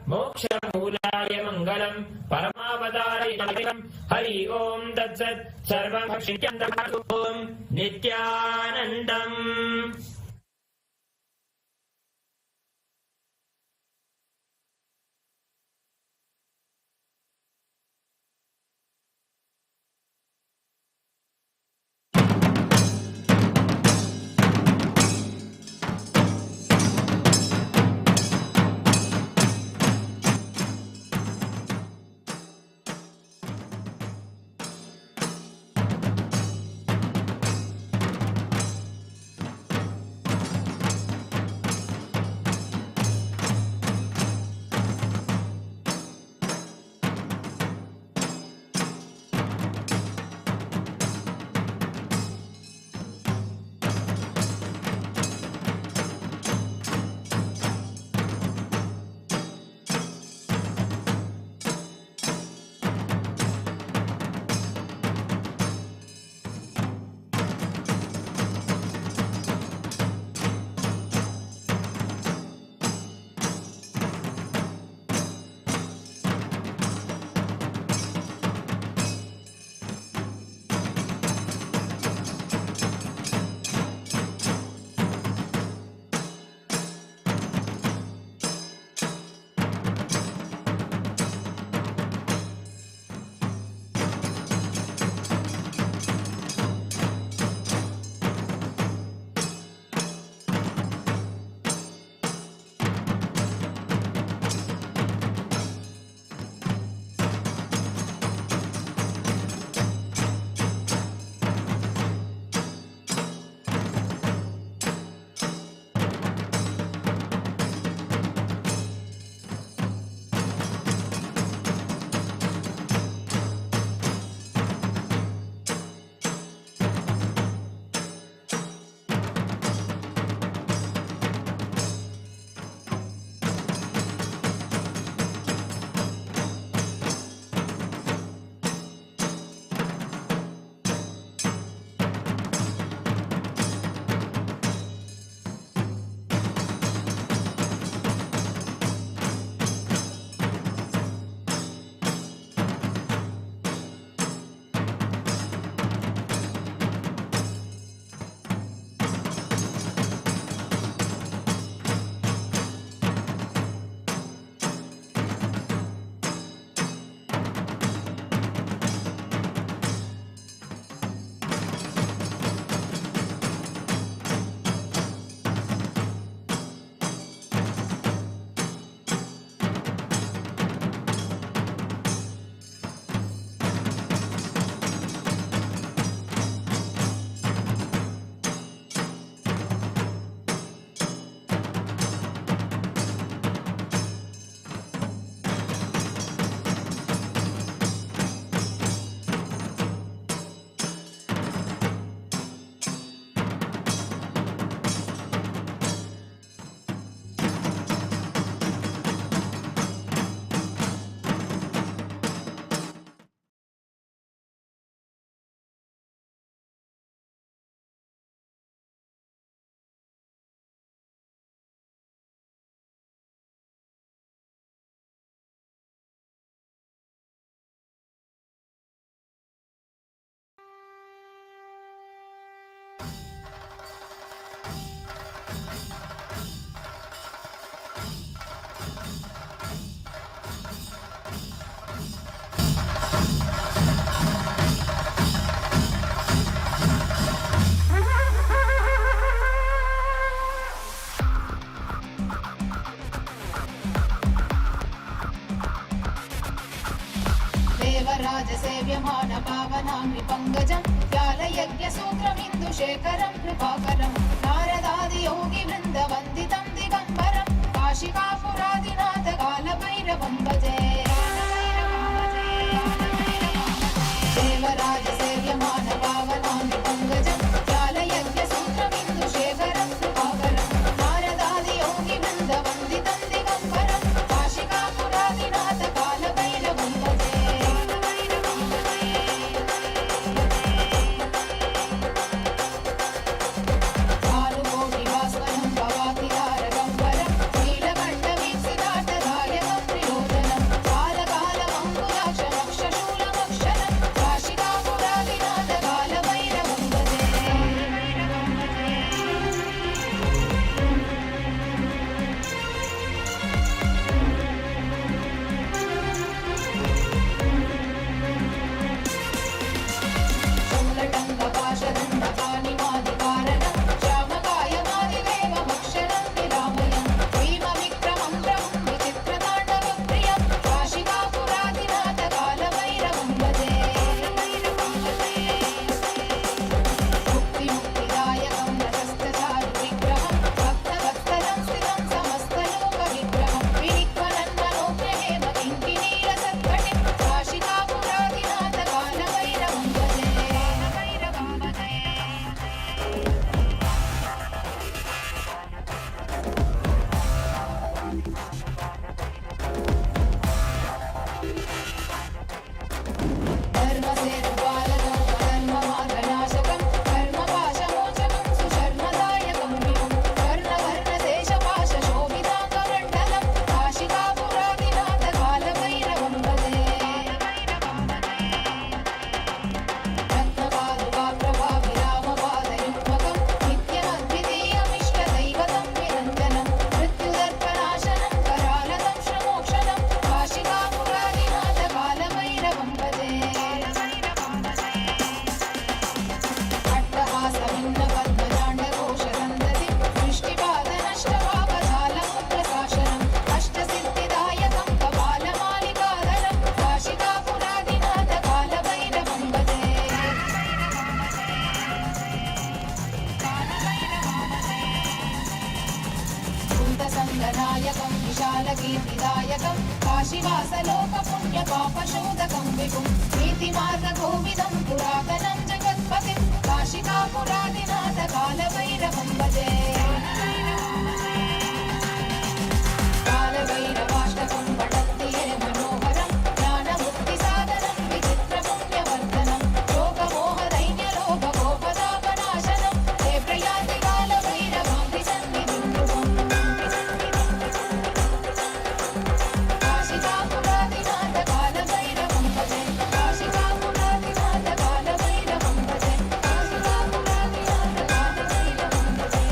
मोक्षमूलाय मङ्गलम्। परमावताराय मङ्गलम्। हरि ओम् तत्सत्। सर्वं ॐ नित्यानन्दम्। देवराजसेव्यमान पावनाम्बि पङ्कजं व्यालयज्ञसूत्रमिन्दुशेखरं कृपाकरं नारदादियोगिवृन्दवन्दितं दिगम्बरं काशिकापुरादिनाथ कालभैरवं भजे देवराजसेव्यमान पावनाम्बि पङ्कजं व्यालयज्ञसूत्रमिन्दुशेखरं कृपाकरं नारदादियोगिवृन्दवन्दितं दिगम्बरं काशिकापुरादिनाथ कालभैरवं भजे भानुकोटिभास्वरं भवातिहारगम्बरं नीलकण्ठवीक्षितार्थदायकं त्रिलोचनं कालकालमङ्कुलाक्षमक्षशूलमक्षरं काशिकापुरादिनाथ कालभैरवं भजे शूलटङ्कपाशदण्डपाणिमादिकारणं श्यामकायमादिदेवमक्षरं निरामयं भीमविक्रमं प्रभुं विचित्रताण्डवप्रियं काशिकापुरादिनाथ कालभैरवं भजे मुक्तिमुक्तिदायकं रजस्तचारुविग्रहं भक्तवत्सलं स्थितं समस्तलोकविग्रहं विनिक्वलन्मनोज्ञहेम किङ्किणीरसत्कटिं काशिकापुरादिनाथ कालभैरवं भजे धर्मसेतुपालकं धर्ममार्गनाशकं धर्मपाशमोचकं सुशर्मदायकं विभुं वर्णवर्णदेशपाशशोभिताङ्गमण्डलं काशिकापुरादिनाथ कालभैरवं भजे रत्नपादुकाप्रभाविरामपादयुग्मकं नित्यमद्वितीयमिष्टदैवतं निरञ्जनं मृत्युदर्पनाशनं करालतं श्रमोक्षणं काशिकापुरादिनाथ कालभैरवं भजे अट्टहासभिन्नपद्मजाण्डकोशसन्दतिं दृष्टिपादनष्टपापजालमुद्रशासनम् अष्टसिद्धिदायकं कपालमालिकाधरं काशिकापुरादिनाथ कालभैरवं भजे कुन्तसङ्गनायकं विशालकीर्तिदायकं काशीवासलोकपुण्यपापशोधकं विभुं नीतिमार्गकोविदं पुरातनं जगत्पतिं काशिकापुरादिनाथ कालभैरवं भजे कालभैरवाष्टकं पठन्ति ये मनोहरं ज्ञानमुक्तिसाधनं विचित्रपुण्यवर्धनं शोकमोहदैन्यलोभगोपतापनाशनं हे प्रयान्ति कालभैरवाङ्घ्रिसन्निधिं नृपम् काशिकापुरादिनाथ कालभैरवं भजे काशिकापुरादिनाथ कालभैरवं भजे काशिकापुरादिनाथ कालभैरवं भजे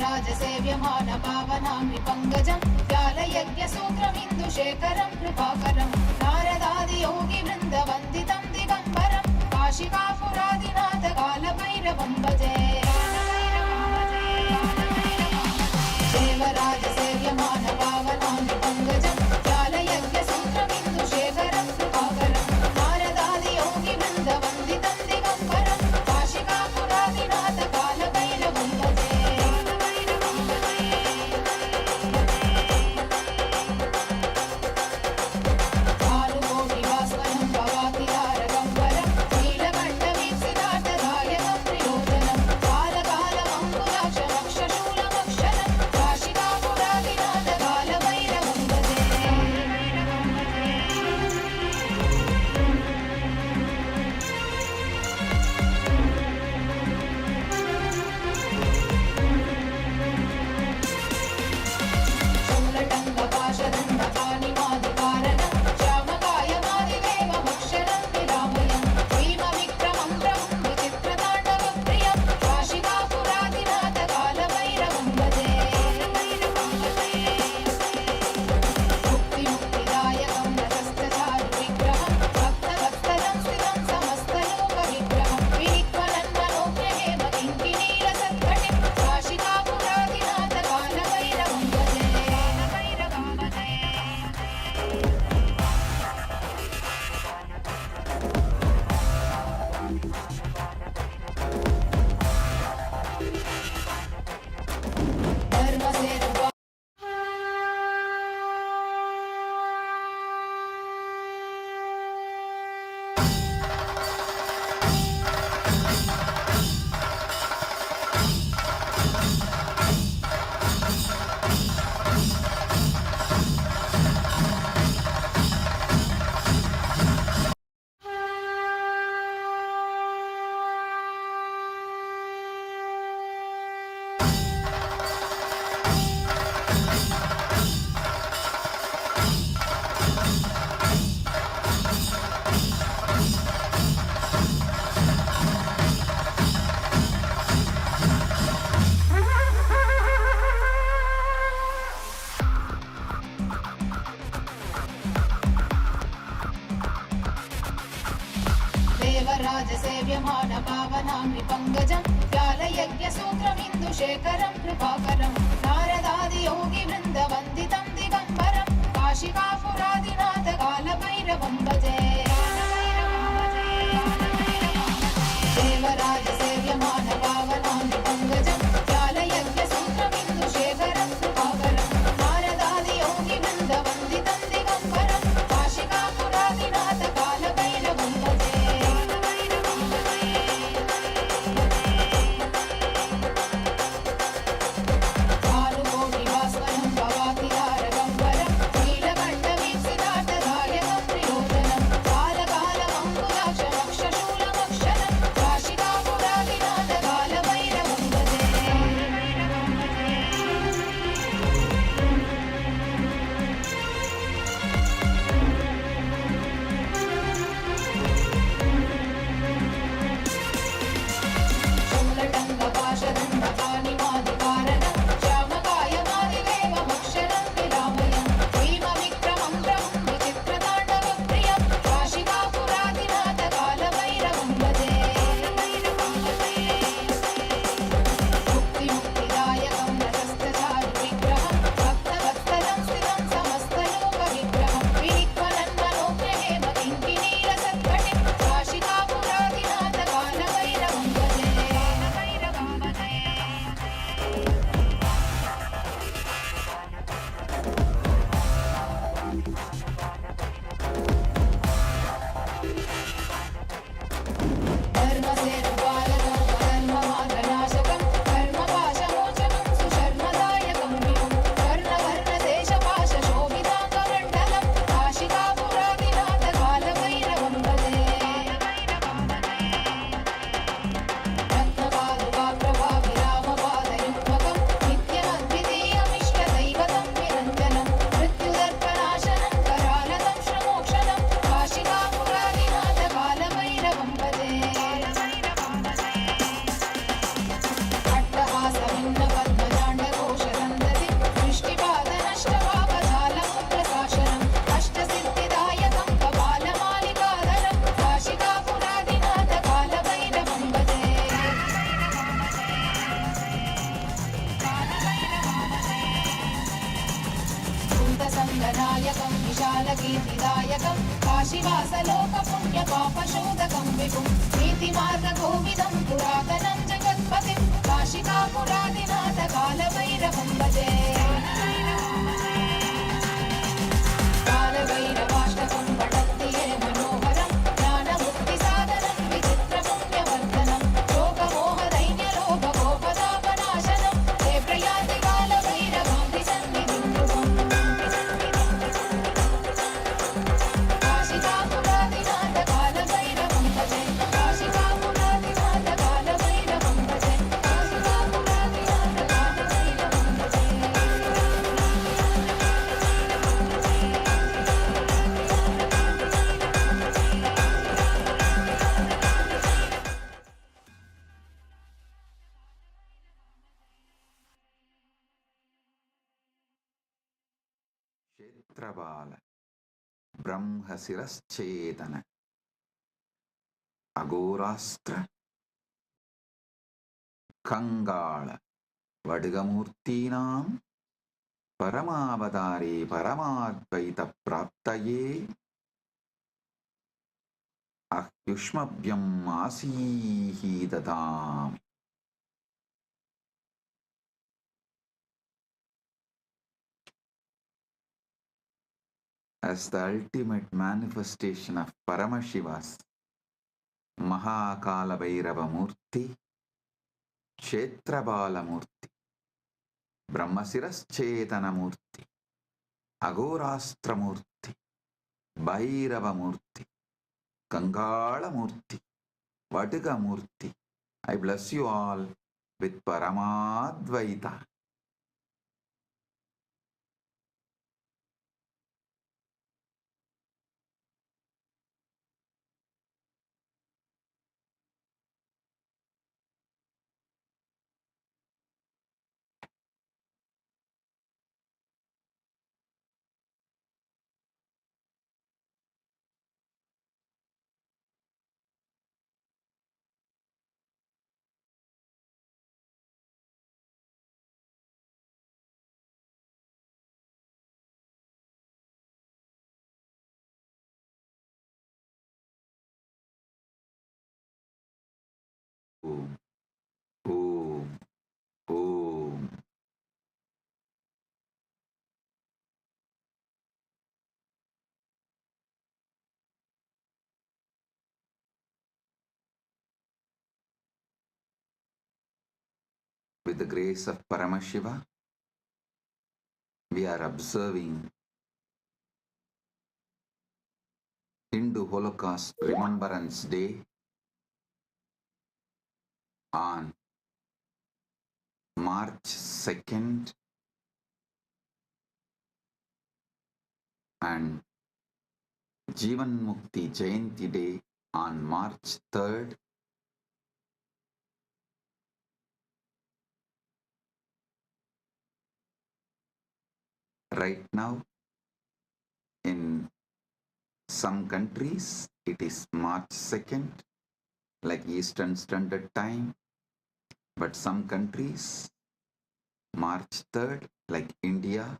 देवराजसेव्यमान पावनामि पङ्कजं व्यालयज्ञसूत्रमिन्दुशेखरं कृपाकरं नारदादियोगिवृन्दवन्दितं दिगम्बरं काशिकापुरादिनाथ कालभैरवं भजे देवराजसेव्यमान पावनामि पङ्कजं व्यालयज्ञसूत्रमिन्दुशेखरं कृपाकरं नारदादियोगिवृन्दवन्दितं दिगम्बरं काशिकापुरादिनाथ कालभैरवं भजे भानुकोटिभास्वरं भवातिहारगम्बरं नीलकण्ठवीप्सिताटधायकं त्रिलोचनं कालकालमङ्कुलाक्षमक्षशूलमक्षरं काशिकापुरादिनाथ कालभैरवं भजे शूलटङ्कपाशदण्डपाणिमादिकारणं श्यामकायमादिदेवमक्षरं निरामयं भीमविक्रमं प्रभुं विचित्रताण्डवप्रियं काशिकापुरादिनाथ कालभैरवं भजे मुक्तिमुक्तिदायकं रतस्थचारुविग्रहं भक्तवत्सलं स्थितं समस्तलोकविग्रहं विनिक्वलन्मनोज्ञहेम किङ्किणीलसत्कटिं काशिकापुरादिनाथ कालभैरवं भजे धर्मसेतुवा देवराजसेव्यमान पावनामि पङ्कजं व्यालयज्ञसूत्रमिन्दुशेखरं कृपाकरं नारदादियोगिवृन्दवन्दितं दिगम्बरं काशिकापुरादिनाथ कालभैरवं भजे देवराजसेव्यमान पावनामि पङ्कजं व्यालयज्ञसूत्रमिन्दुशेखरं कृपाकरं नारदादियोगिवृन्दवन्दितं दिगम्बरं काशिकापुरादिनाथ कालभैरवं भजे भानुकोटिभास्वरं भवातिहारगम्बरं नीलकण्ठवीप्सिताटधायकं त्रिलोचनं विनायकं विशालकीर्तिदायकं काशीवासलोकपुण्यपापशोधकं विभुं नीतिमार्गकोविदं पुरातनं जगत्पतिं काशिकापुरादिनाथ कालभैरवं भजे कालभैरवाष्टकं पठन्ति ये मनोहरं ज्ञानमुक्तिसाधनं विचित्रपुण्यवर्धनं शोकमोहदैन्यलोभकोपदापनाशनं ते प्रयान्ति कालभैरवां सन्निधिं ध्रुवम् काशिकापुरादिनाथ कालभैरवं भजे काशिकापुरादिनाथ कालभैरवं भजे काशिकापुरादिनाथ कालभैरवं भजे క్షేత్రబాల బ్రహ్మశిరశ్చేతన అఘోరాస్త్ర కంగాళ వడ్గమూర్తీనాం పరమావతారే పరమాద్వైత ప్రాప్తయే అహ్యుష్మభ్యం ఆసీహి దదామి. As the ultimate manifestation of Paramashiva's Mahakala Bhairava Murti, Kshetrabala Murti, Brahmasiras Chetana Murti, Agorastra Murti, Bhairava Murti, Kangala Murti, Vadiga Murti, I bless you all with Paramadvaita. Om, Om, Om. With the grace of Paramashiva, we are observing Hindu Holocaust Remembrance Day on March 2nd and Jivan Mukti Jayanti Day on March 3rd. Right now, in some countries, it is March 2nd, like Eastern Standard Time, but some countries, March 3rd, like India.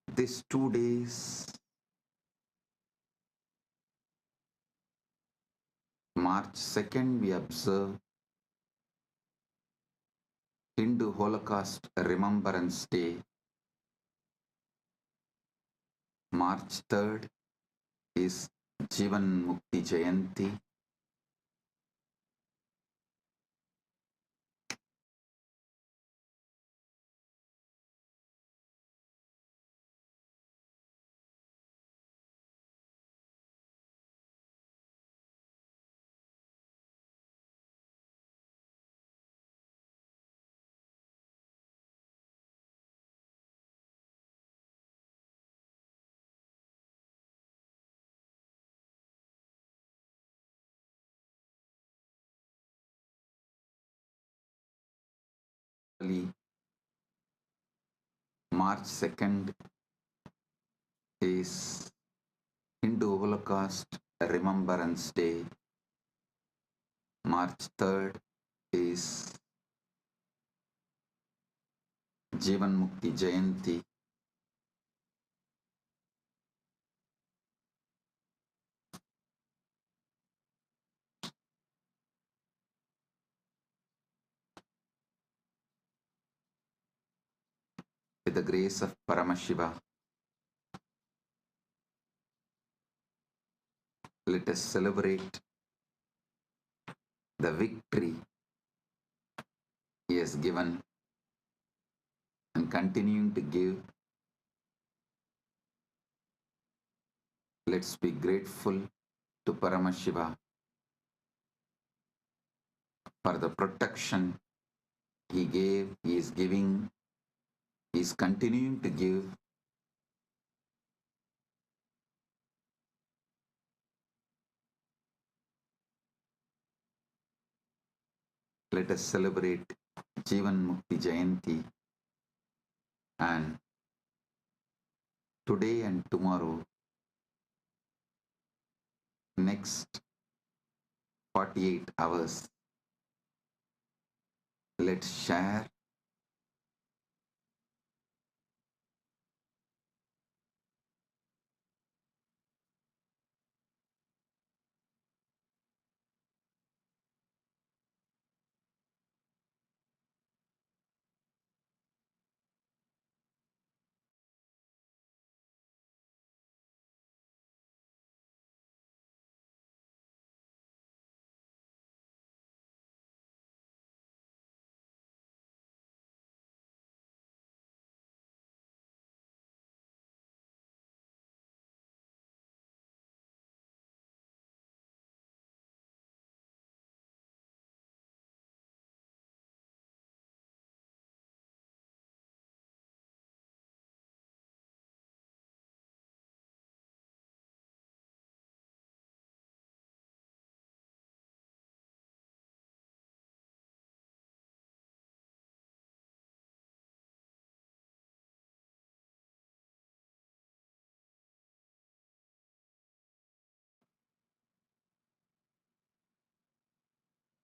These 2 days, March 2nd, we observe Hindu Holocaust Remembrance Day. March 3rd is Jivan Mukti Jayanti. March 2nd is Hindu Holocaust Remembrance Day. March 3rd is Jivan Mukti Jayanti. With the grace of Paramashiva, let us celebrate the victory he has given and continuing to give. Let's be grateful to Paramashiva for the protection he gave, he is giving, he is continuing to give. Let us celebrate Jivan Mukti Jayanti, and today and tomorrow, next 48 hours, let's share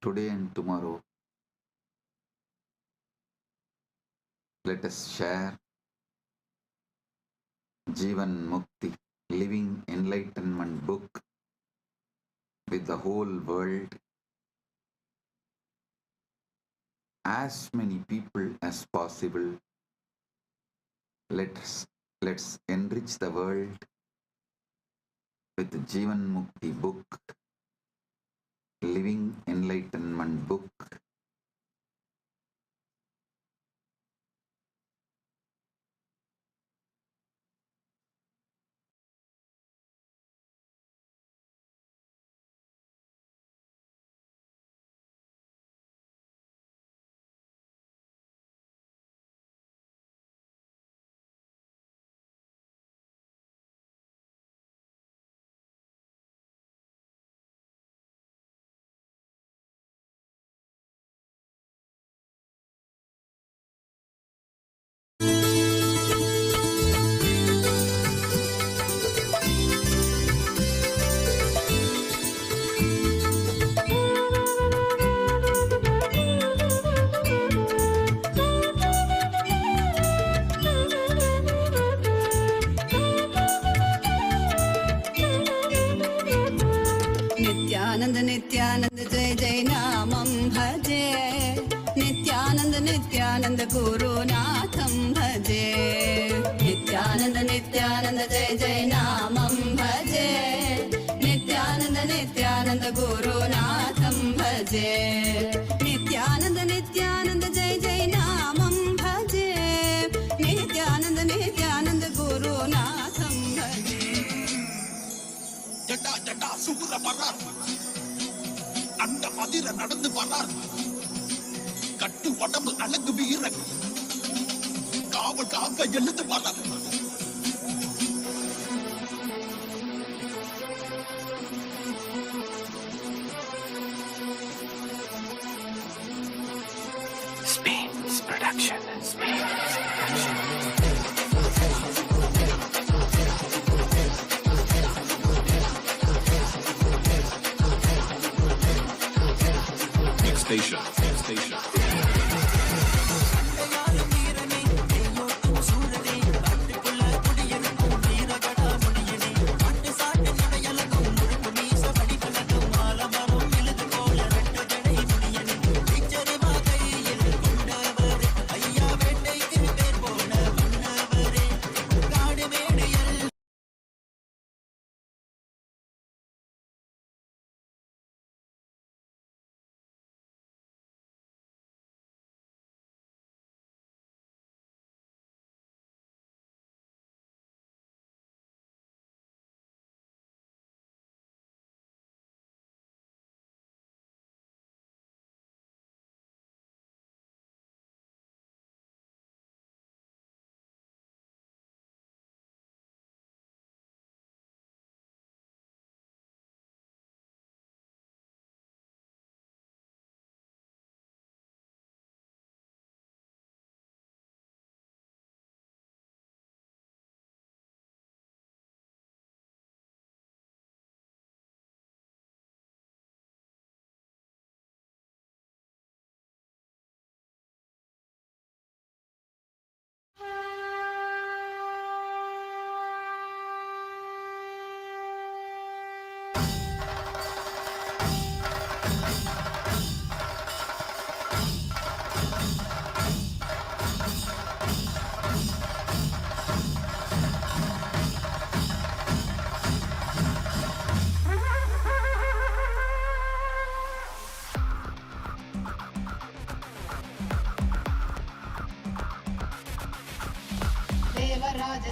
today and tomorrow. Let us share Jivan Mukti, Living Enlightenment book with the whole world. As many people as possible. Let's enrich the world with the Jivan Mukti book, Living Enlightenment book. Nityanand Nityanand जय जय नामं भजे नित्यानंद नित्यानंद गुरुनाथं भजे नित्यानंद नित्यानंद जय जय नामं भजे नित्यानंद नित्यानंद गुरुनाथं भजे नित्यानंद नित्यानंद जय जय नामं भजे नित्यानंद नित्यानंद गुरुनाथं भजे ஜட்டா ஜட்டா சுகுர வரார் அந்த மதிர நடந்து வரார் கட்டு உடம்பு அழகு வீரன் காவல் காக்க எழுந்து வரார் Spain's production. Station.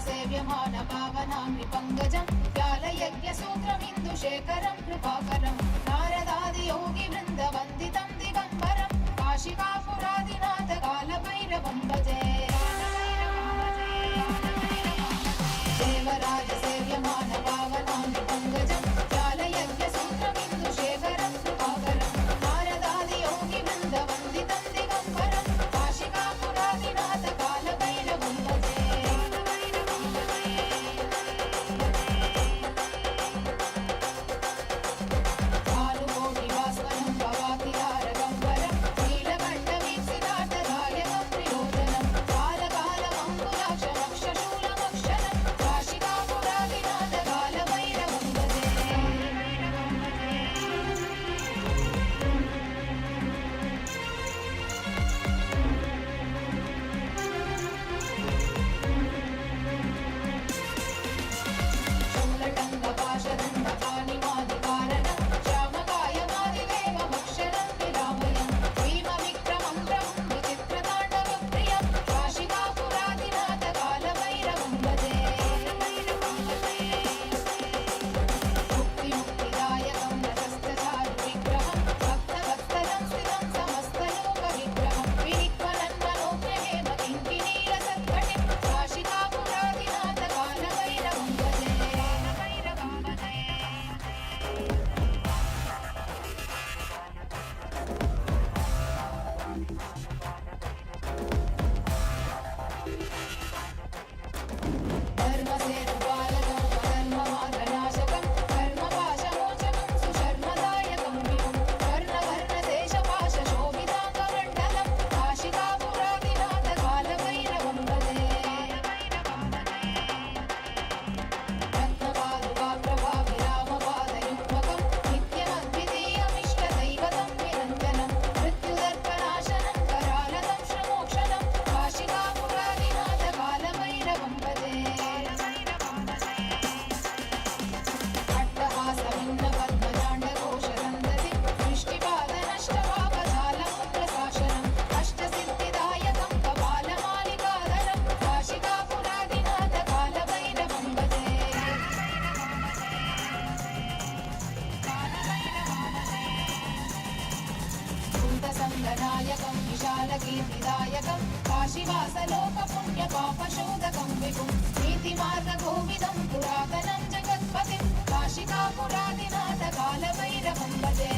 सेव्यमान पावनाङ्घ्रि पङ्कजं व्यालयज्ञसूत्रमिन्दुशेखरं कृपाकरं नारदादियोगिवृन्दवन्दितं दिगम्बरं काशिकापुरादिनाथ कालभैरवं भजे देवराज सेव्यमान पावनाङ्घ्रि पङ्कजं व्यालयज्ञसूत्रमिन्दुशेखरं कृपाकरं नारदादियोगिवृन्दवन्दितं दिगम्बरं काशिकापुरादिनाथ कालभैरवं भजे भानुकोटिभास्वरं भवातिहारगम्बरं नीलकण्ठवीक्षितार्थदायकं त्रिलोचनं कालकालमङ्कुलाक्षमक्षशूलमक्षरं काशिकापुरादिनाथ कालभैरवं भजे शूलटङ्कपाशदण्डपाणिमादिकारणं श्यामकायमादिदेवमक्षरं विरामयं भीमविक्रमं प्रभुं विचित्रताण्डवप्रियं काशिकापुरादिनाथ कालभैरवं भजे मुक्तिमुक्तिदायकं रतस्थचारुविग्रहं भक्तवत्सलं स्थितं समस्तलोकविग्रहं विनिक्वलन्मनोज्ञहेम किङ्किणीरसत्कटिं काशिकापुरादिनाथ कालभैरवं भजे धर्मसेतुपालकं धर्ममार्गनाशकं कर्मपाशमोचकं सुशर्मदायकं विभुं कर्णवर्णशेषपाशशोभिताङ्गमण्डलं काशिकापुरादिनाथ कालभैरवं भजे रत्नपादुकाप्रभाविरामपादयुग्मकं नित्यमद्वितीयमिष्टदैवतं निरञ्जनं मृत्युदर्पनाशनं करालदं श्रमोक्षणं काशिकापुरादिनाथ कालभैरवं भजे अट्टहासभिन्नपद्मजाण्डकोशसन्दतिं दृष्टिपादनष्टपापजालमुद्रशासनम् अष्टसिद्धिदायकं कपालमालिकाधरं काशिकापुरादिनाथ कालभैरवं भजे भूतसङ्गनायकं विशालकीर्तिदायकं काशीवासलोकपुण्यपापशोधकं विभुं नीतिमार्गकोविदं पुरातनं जगत्पतिं काशिकापुरादिनाथ कालभैरवं भजे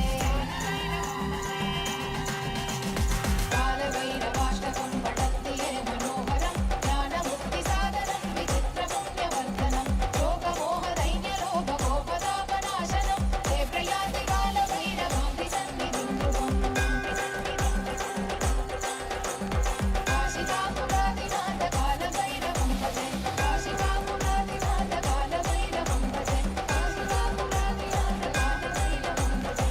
कालभैरवाष्टकं पठन्ति ये मनोहरं ज्ञानमुक्तिसाधनं विचित्रपुण्यवर्धनं शोकमोहदैन्यलोभकोपतापनाशनं ते प्रयाति कालभैरवाङ्घ्रिसन्निधिं ध्रुवम् काशिकापुरादिनाथ कालभैरवं भजे काशिकापुरादिनाथ कालभैरवं भजे काशिकापुरादिनाथ कालभैरवं भजे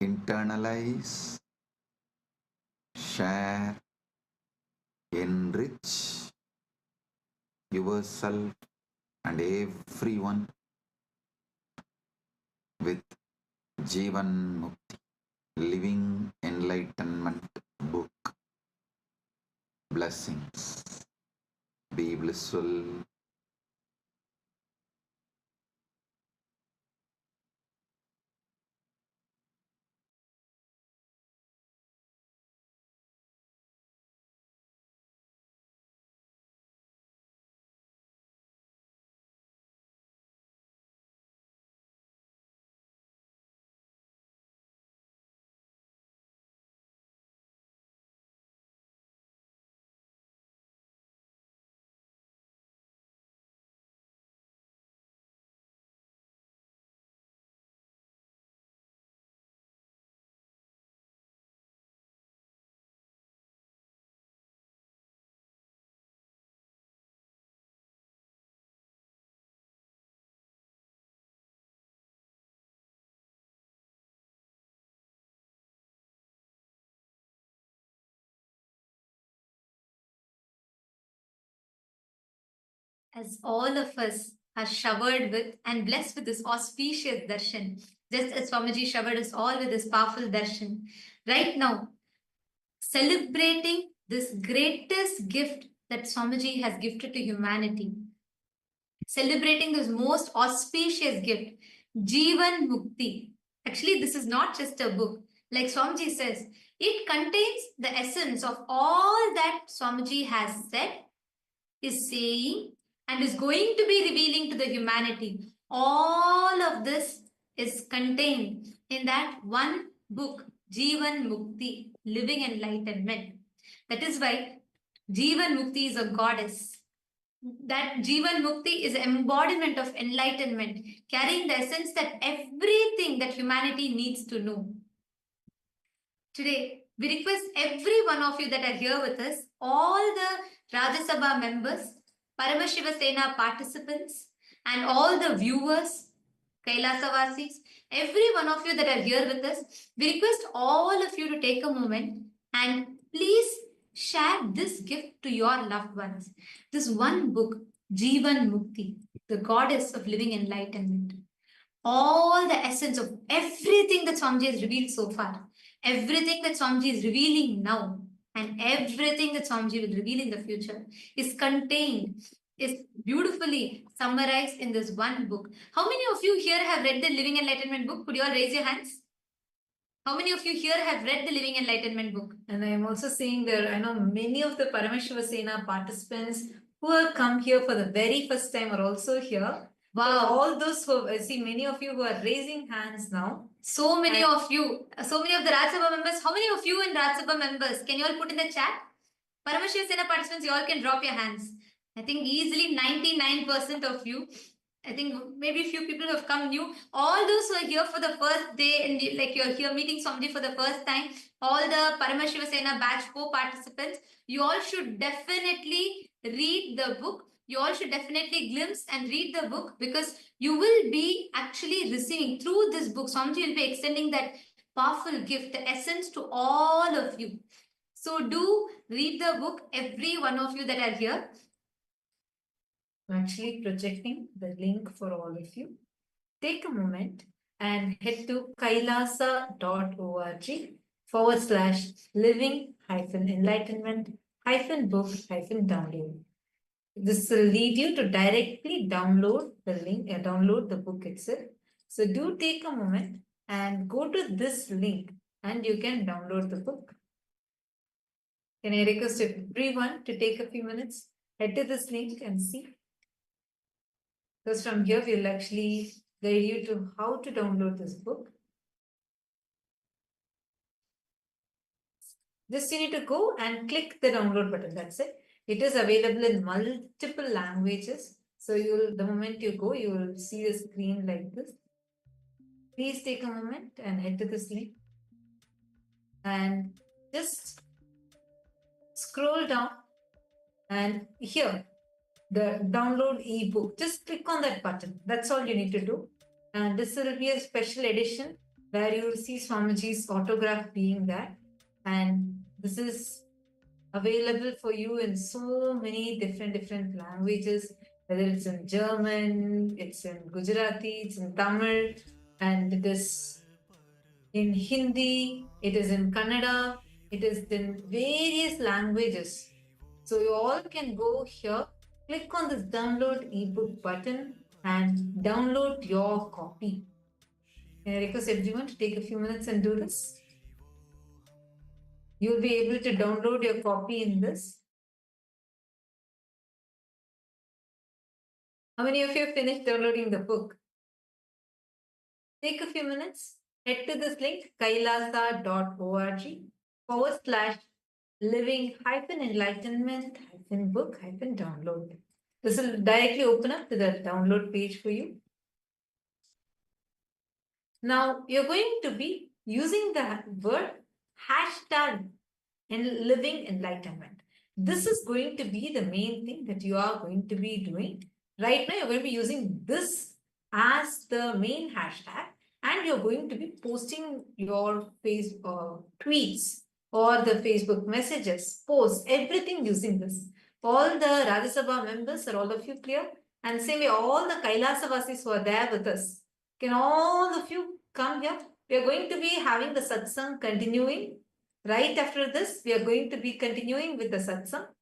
internalize, share, enrich yourself and everyone with Jivan Mukti, Living Enlightenment book. Blessings. Be blissful. As all of us are showered with and blessed with this auspicious darshan, just as Swamiji showered us all with this powerful darshan, right now, celebrating this greatest gift that Swamiji has gifted to humanity, celebrating this most auspicious gift, Jivan Mukti. Actually, this is not just a book. Like Swamiji says, it contains the essence of all that Swamiji has said, is saying, and is going to be revealing to the humanity. All of this is contained in that one book, Jivan Mukti, Living Enlightenment. That is why Jivan Mukti is a goddess. That Jivan Mukti is an embodiment of enlightenment, carrying the essence that everything that humanity needs to know. Today, we request every one of you that are here with us, all the Rajya Sabha members, Paramashiva Sena participants, and all the viewers, Kailasa every one of you that are here with us, we request all of you to take a moment and please share this gift to your loved ones. This one book, Jivan Mukti, the goddess of living enlightenment. All the essence of everything that Swamiji has revealed so far, everything that Swamiji is revealing now, and everything that Swamiji will reveal in the future is contained, is beautifully summarized in this one book. How many of you here have read the Living Enlightenment book? Could you all raise your hands? How many of you here have read the Living Enlightenment book? And I am also seeing there, I know many of the Paramashiva Sena participants who have come here for the very first time are also here. Wow. All those who, I see many of you who are raising hands now. So many of you, so many of the Rajya Sabha members, how many of you in Rajya Sabha members? Can you all put in the chat? Paramashiva Sena participants, you all can drop your hands. I think easily 99% of you. I think maybe a few people have come new. All those who are here for the first day, and like you're here meeting Swamiji for the first time, all the Paramashiva Sena batch co-participants, you all should definitely read the book. You all should definitely glimpse and read the book, because you will be actually receiving through this book. Swamiji will be extending that powerful gift, the essence to all of you. So do read the book, every one of you that are here. I'm actually projecting the link for all of you. Take a moment and head to kailasa.org/living-enlightenment-book-download. This will lead you to directly download the link, download the book itself. So do take a moment and go to this link and you can download the book. Can I request everyone to take a few minutes, head to this link and see? Because from here, we'll actually guide you to how to download this book. Just you need to go and click the download button. That's it. It is available in multiple languages. So the moment you go, you will see the screen like this. Please take a moment and head to this link. And just scroll down. And here, the download ebook, just click on that button. That's all you need to do. And this will be a special edition where you will see Swamiji's autograph being there. And this is available for you in so many different languages, whether it's in German, it's in Gujarati, it's in Tamil, and it is in Hindi, it is in Kannada, it is in various languages. So you all can go here, click on this download ebook button and download your copy. Can I request everyone to take a few minutes and do this? You'll be able to download your copy in this. How many of you have finished downloading the book? Take a few minutes, head to this link, kailasa.org/living-enlightenment-book-download. This will directly open up to the download page for you. Now, you're going to be using the word hashtag in living enlightenment. This is going to be the main thing that you are going to be doing. Right now, you're going to be using this as the main hashtag, and you're going to be posting your tweets or the Facebook messages, posts, everything using this. All the Rajya Sabha members, are all of you clear? And same way, all the Kailasa Vasis who are there with us, can all of you come here? We are going to be having the satsang continuing. Right after this, we are going to be continuing with the satsang.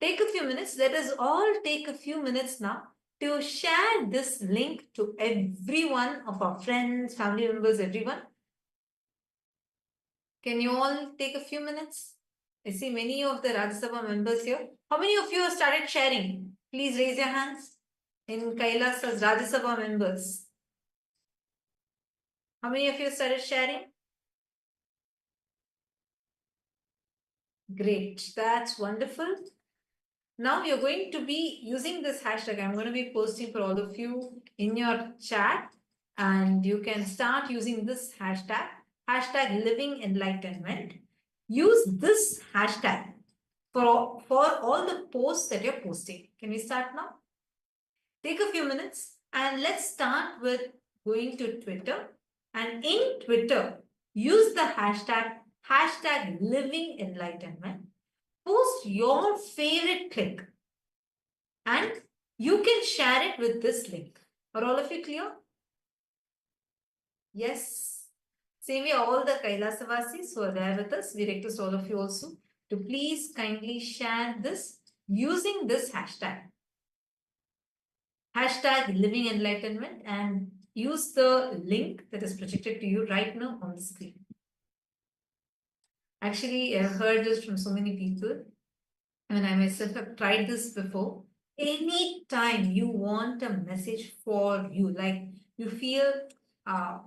Take a few minutes. Let us all take a few minutes now to share this link to every one of our friends, family members, everyone. Can you all take a few minutes? I see many of the Rajya Sabha members here. How many of you have started sharing? Please raise your hands. In Kailasa's Rajya Sabha members. How many of you started sharing? Great, that's wonderful. Now you're going to be using this hashtag. I'm going to be posting for all of you in your chat, and you can start using this hashtag, hashtag living enlightenment. Use this hashtag for all the posts that you're posting. Can we start now? Take a few minutes and let's start with going to Twitter. And in Twitter, use the hashtag living enlightenment. Post your favorite clip and you can share it with this link. Are all of you clear? Yes. Same way, all the Kailasavasis who are there with us, we request all of you also to please kindly share this using this hashtag. Hashtag living enlightenment, and use the link that is projected to you right now on the screen. Actually, I've heard this from so many people, and I myself have tried this before. Anytime you want a message for you, like you feel,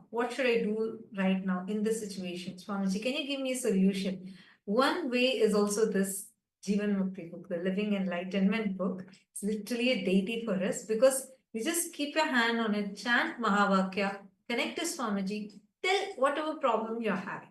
what should I do right now in this situation? Swamiji, can you give me a solution? One way is also this Jivan Mukti book, the Living Enlightenment book. It's literally a deity for us, because you just keep your hand on it, chant Mahavakya, connect to Swamiji, tell whatever problem you're having.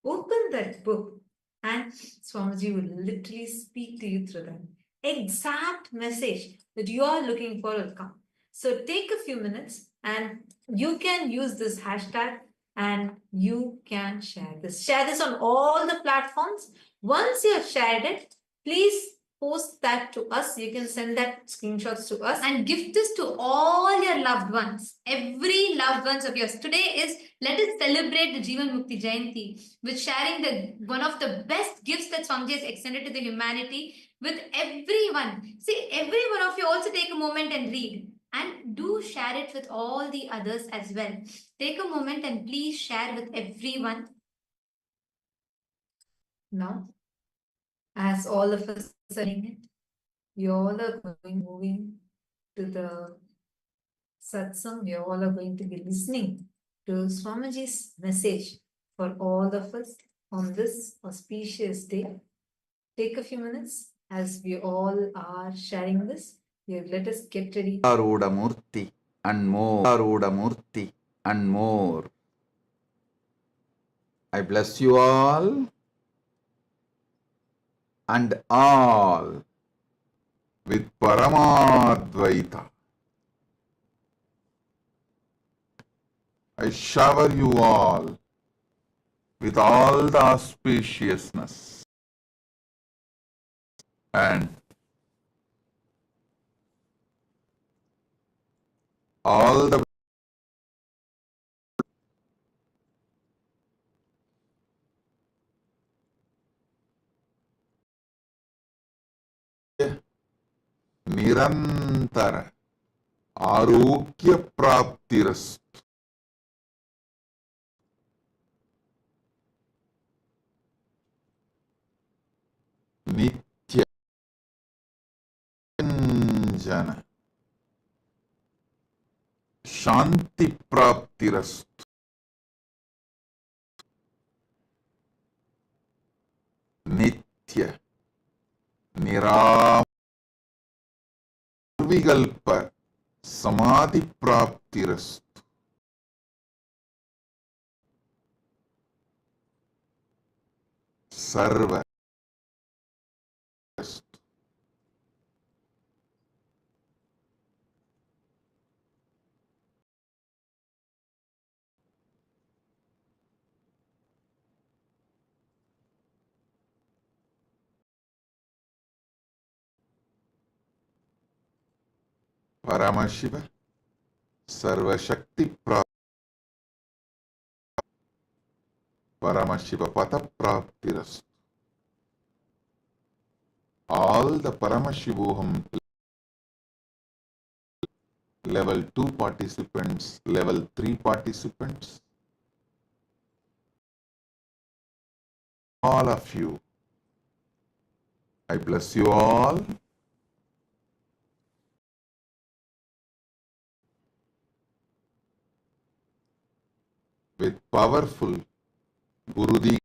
Open that book and Swamiji will literally speak to you through that. Exact message that you are looking for will come. So take a few minutes and you can use this hashtag and you can share this. Share this on all the platforms. Once you have shared it, please post that to us. You can send that screenshots to us and give this to all your loved ones, every loved ones of yours. Today is, let us celebrate the Jivan Mukti Jayanti with sharing the one of the best gifts that Swamiji has extended to the humanity with everyone. See, every one of you also take a moment and read, and do share it with all the others as well. Take a moment and please share with everyone. Now, as all of us are doing it, we all are moving to the satsang. We all are going to be listening to Swamiji's message for all of us on this auspicious day. Take a few minutes as we all are sharing this. Let us get ready. Aruda Murti and more. Aruda Murti and more. I bless you all and all with Paramadvaita. I shower you all with all the auspiciousness and all the निरंतर आरोग्य प्राप्तिरस्तु नित्य जन शांति प्राप्तिरस्तु नित्य निराविकल्प समाधि प्राप्तिरस्तु सर्व परमशिव सर्वशक्ति प्राप्त परमशिव पद प्राप्तिरस्तु all the Paramashivoham level 2 participants, level 3 participants, all of you, I bless you all with powerful Gurudi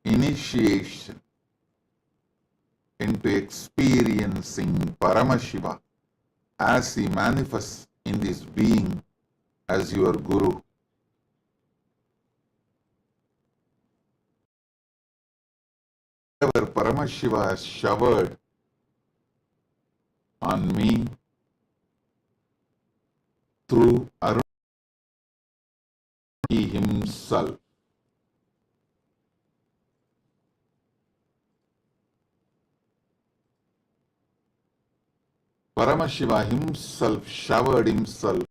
initiation into experiencing Paramashiva as he manifests in this being as your Guru. Whatever Paramashiva has showered on me through Arun himself. Paramashiva himself showered himself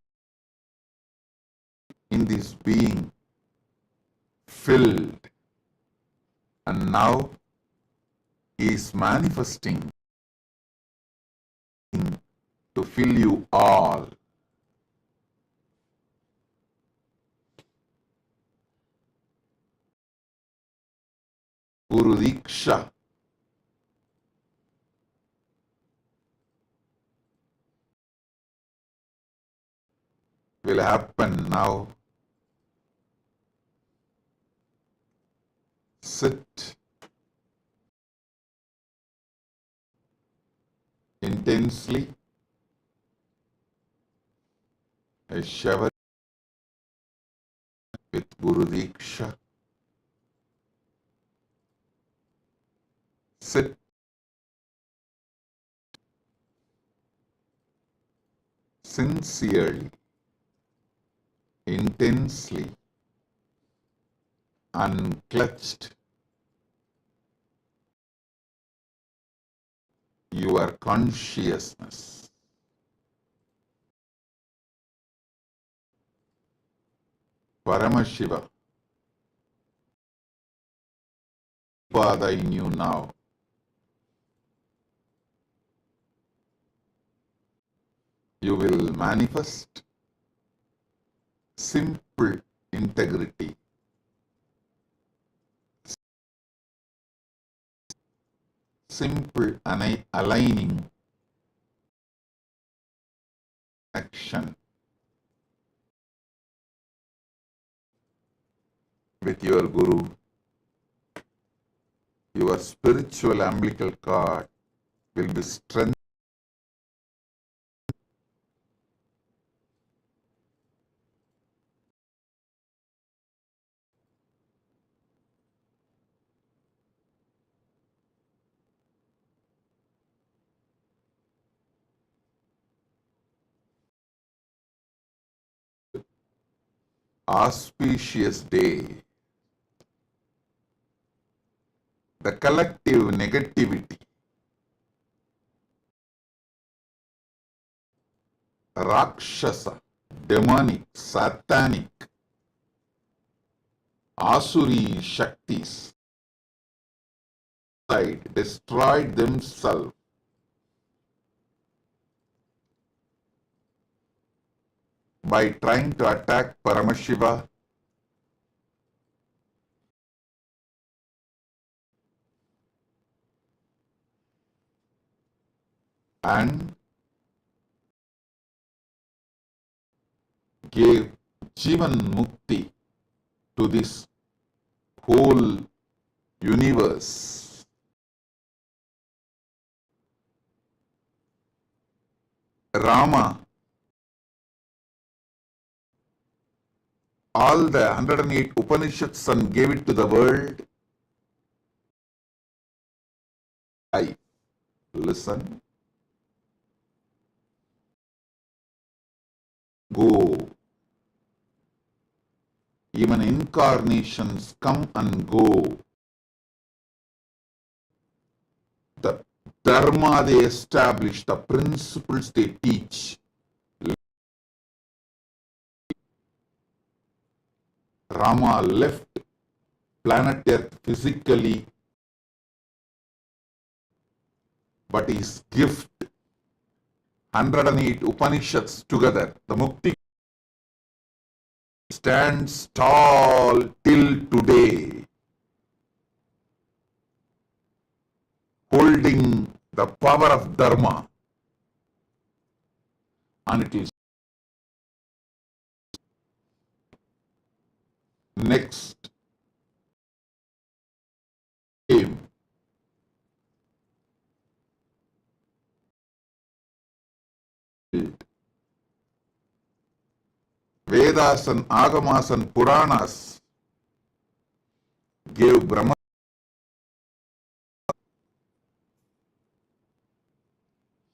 in this being, filled, and now he is manifesting to fill you all. Guru Diksha will happen now. Sit intensely, a shower with Guru Diksha. Sit sincerely, intensely, unclutched your consciousness. Paramashiva, Pada in you now. You will manifest simple integrity, simple aligning action with your Guru. Your spiritual umbilical cord will be strengthened. Auspicious day. the collective negativity. Rakshasa, demonic, satanic, Asuri Shaktis destroyed themselves by trying to attack Paramashiva and gave Jivan Mukti to this whole universe. Rama, all the 108 Upanishads and gave it to the world. I listen, go. Even incarnations come and go. The Dharma they establish, the principles they teach. Rama left planet Earth physically, but his gift, 108 Upanishads together, the Mukti stands tall till today, holding the power of Dharma, and it is next came Vedas and Agamas and Puranas gave Brahma.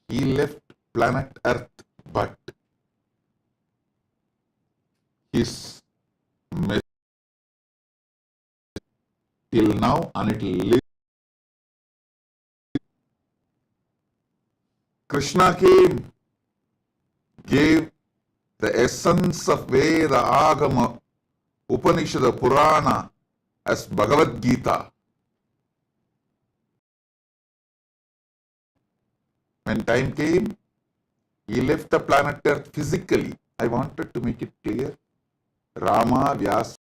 He left planet Earth, but his message till now, and it will live. Krishna came, gave the essence of Veda, Agama, Upanishad, Purana as Bhagavad Gita. When time came, he left the planet Earth physically. I wanted to make it clear. Rama, Vyasa,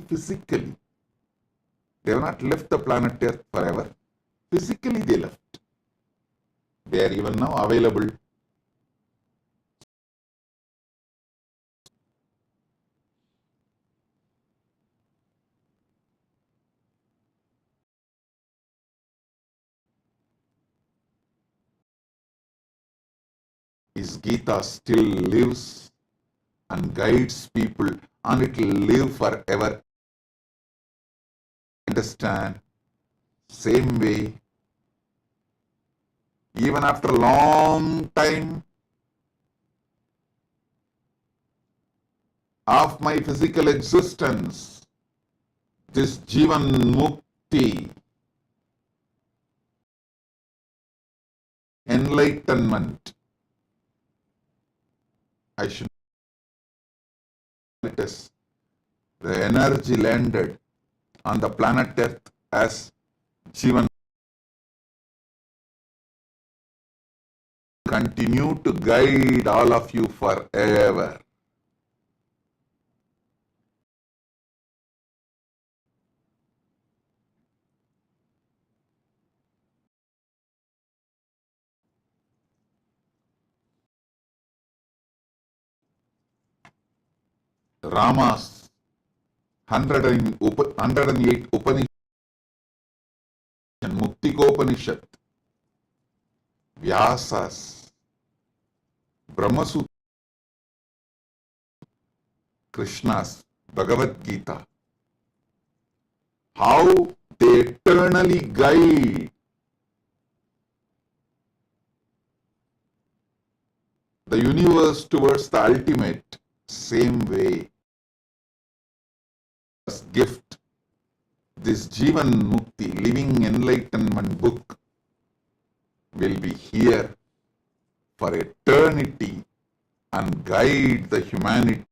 physically. They have not left the planet Earth forever. Physically they left. They are even now available. His Gita still lives and guides people, and it will live forever. Understand? Same way, even after a long time of my physical existence, this Jivan Mukti, enlightenment, I should it as the energy landed on the planet Earth as Jivan, continue to guide all of you forever. Rama's 108 Upanishad, Muktikopanishad, Vyasa's Brahmasutra, Krishna's Bhagavad Gita, how they eternally guide the universe towards the ultimate, same way. Gift, this Jivan Mukti, Living Enlightenment book, will be here for eternity and guide the humanity.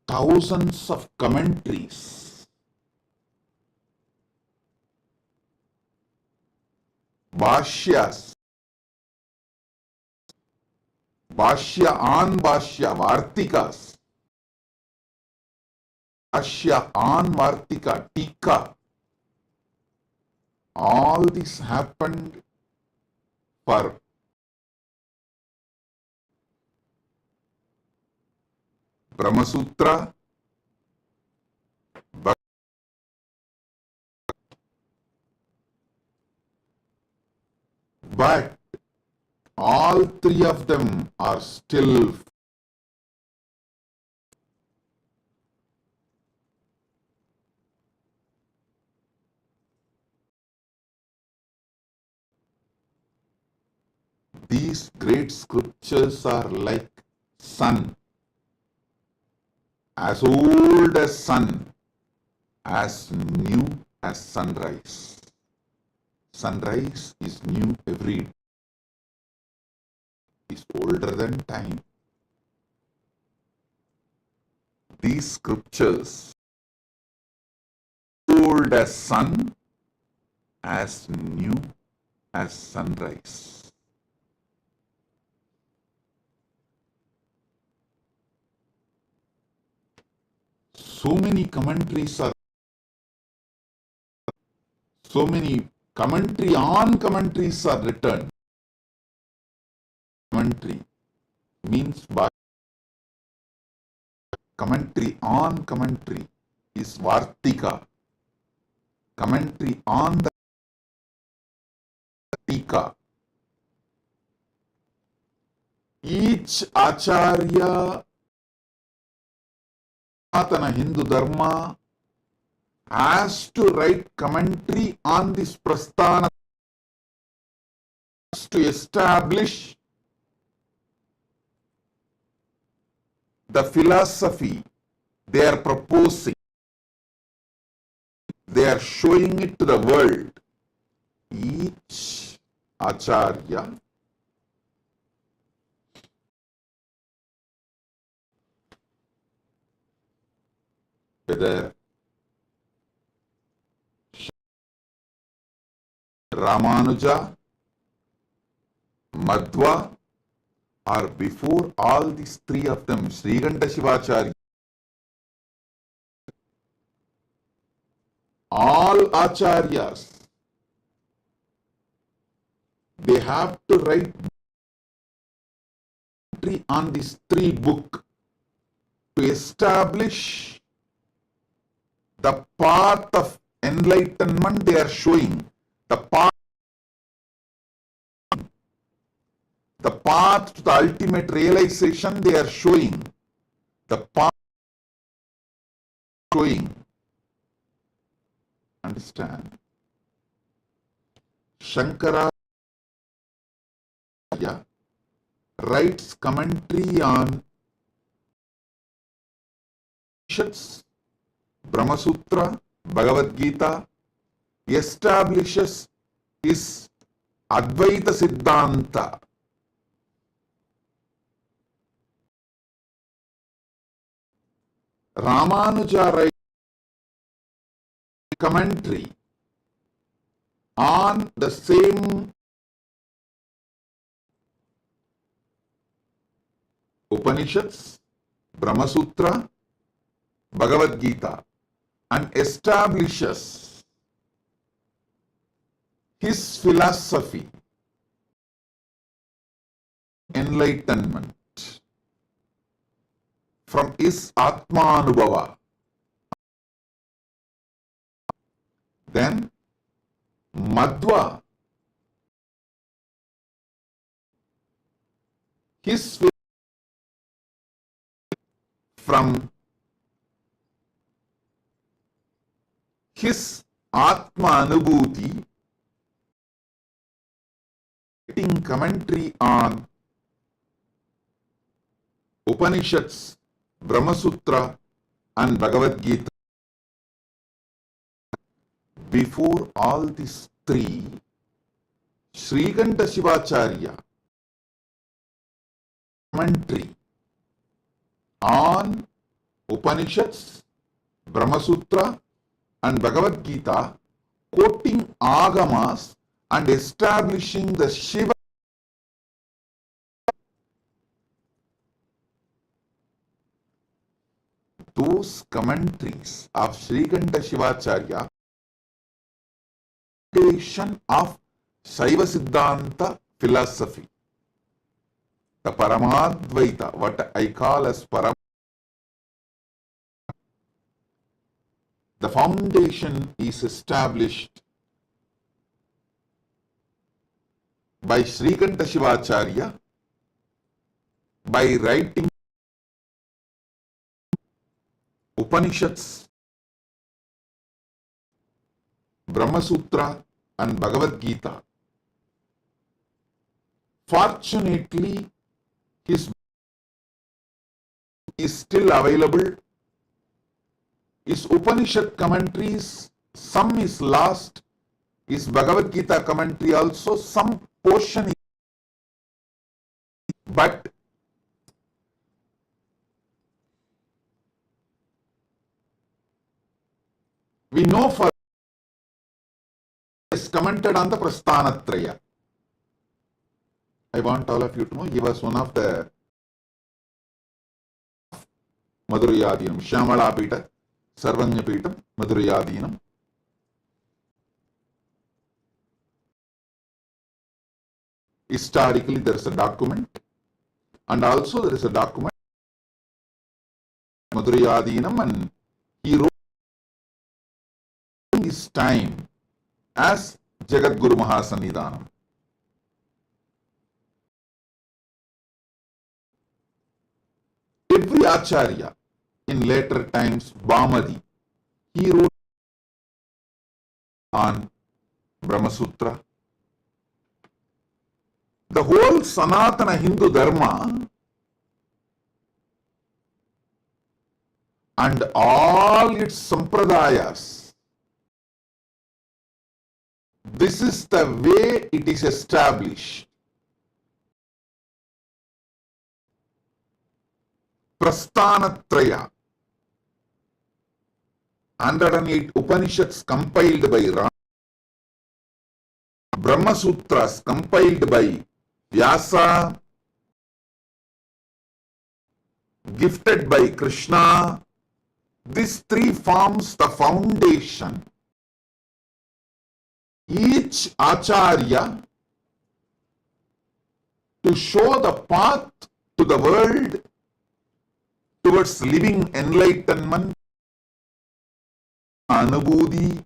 Thousands of commentaries, Bhashyas, Bhashya on Bhashya, Vartikas, Bhashya on Vartika, Tika. All this happened for Brahma Sutra, but all three of them are still these great scriptures are like sun, as old as sun, as new as sunrise. Sunrise is new every day, is older than time. These scriptures, old as sun, as new as sunrise. So many commentaries are, so many commentary on commentaries are written. Commentary means by commentary on commentary is Vartika. Commentary on the Tika. Each Acharya Sanatana Hindu Dharma has to write commentary on this Prasthana to establish the philosophy they are proposing. They are showing it to the world. Each Acharya whether Ramanuja, Madhva, or before all these three of them, Srikanta Shivacharya, all Acharyas, they have to write on these three books to establish the path of enlightenment they are showing, the path to the ultimate realization they are showing, the path showing. Understand? Shankaracharya writes commentary on Brahma Sutra, Bhagavad Gita, establishes his Advaita Siddhanta. Ramanuja writes commentary on the same Upanishads, Brahma Sutra, Bhagavad Gita, and establishes his philosophy, enlightenment, from his Atmanubhava. Then Madhva, his from his Atma Anubhuti, writing commentary on Upanishads, Brahma Sutra, and Bhagavad Gita. Before all these three, Srikanta Shivacharya commentary on Upanishads, Brahma Sutra and Bhagavad Gita, quoting Agamas and establishing the Shiva. Those commentaries of Srikanta Shivacharya, foundation of Shaiva Siddhanta philosophy, the Paramadvaita, what I call as Param. The foundation is established by Srikanta Shivacharya by writing Upanishads, Brahma Sutra and Bhagavad Gita. Fortunately, his book is still available. His Upanishad commentaries, some is lost. His Bhagavad Gita commentary also, some portion is, but we know for is commented on the Prasthanatraya. I want all of you to know he was one of the Madhurayadinam, Shyamala Pita, Sarvanya Pita, Madhurayadinam. Historically, there is a document, and also there is a document, Madhurayadinam, and he wrote his time as Jagat Guru Mahasannidhanam. Every Acharya in later times, Bhamadi, he wrote on Brahma Sutra. The whole Sanatana Hindu Dharma and all its sampradayas, this is the way it is established. Prasthanatraya, 108 Upanishads compiled by Ram, Brahma Sutras compiled by Vyasa, gifted by Krishna. These three forms the foundation. Each Acharya to show the path to the world towards living enlightenment, Anubhuti,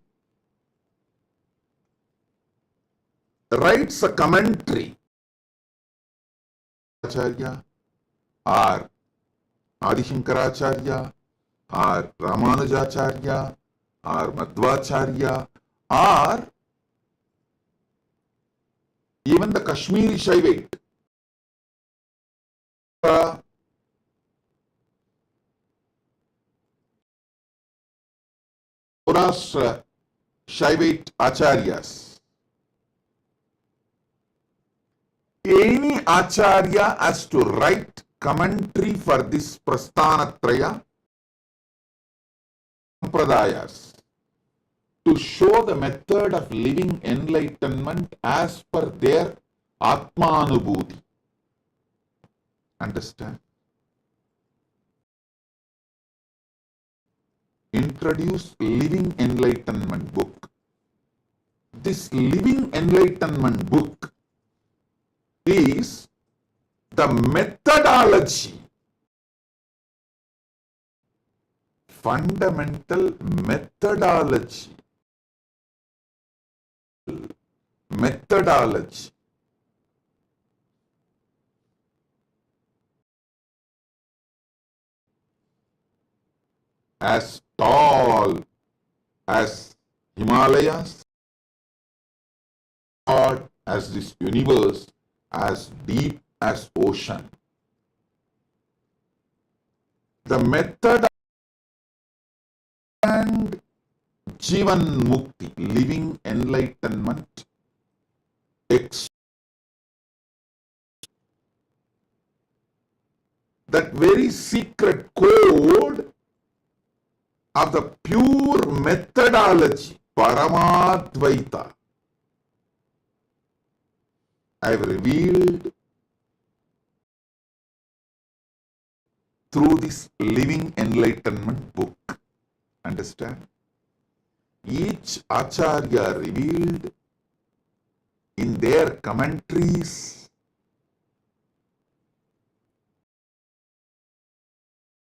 writes a commentary. Acharya or Adi Shankaracharya or Ramanujacharya or Madhvacharya or even the Kashmiri Shaivite, Saurashtra Shaivite Acharyas. Any Acharya has to write commentary for this Prasthanatraya Sampradayas to show the method of living enlightenment as per their Atmanubhuti. Understand? Introduce Living Enlightenment book. This Living Enlightenment book is the methodology, fundamental methodology as tall as Himalayas, broad as this universe, as deep as ocean. The method second Jivan Mukti, living enlightenment, that very secret code of the pure methodology, Paramadvaita, I have revealed through this living enlightenment book. Understand? Each Acharya revealed in their commentaries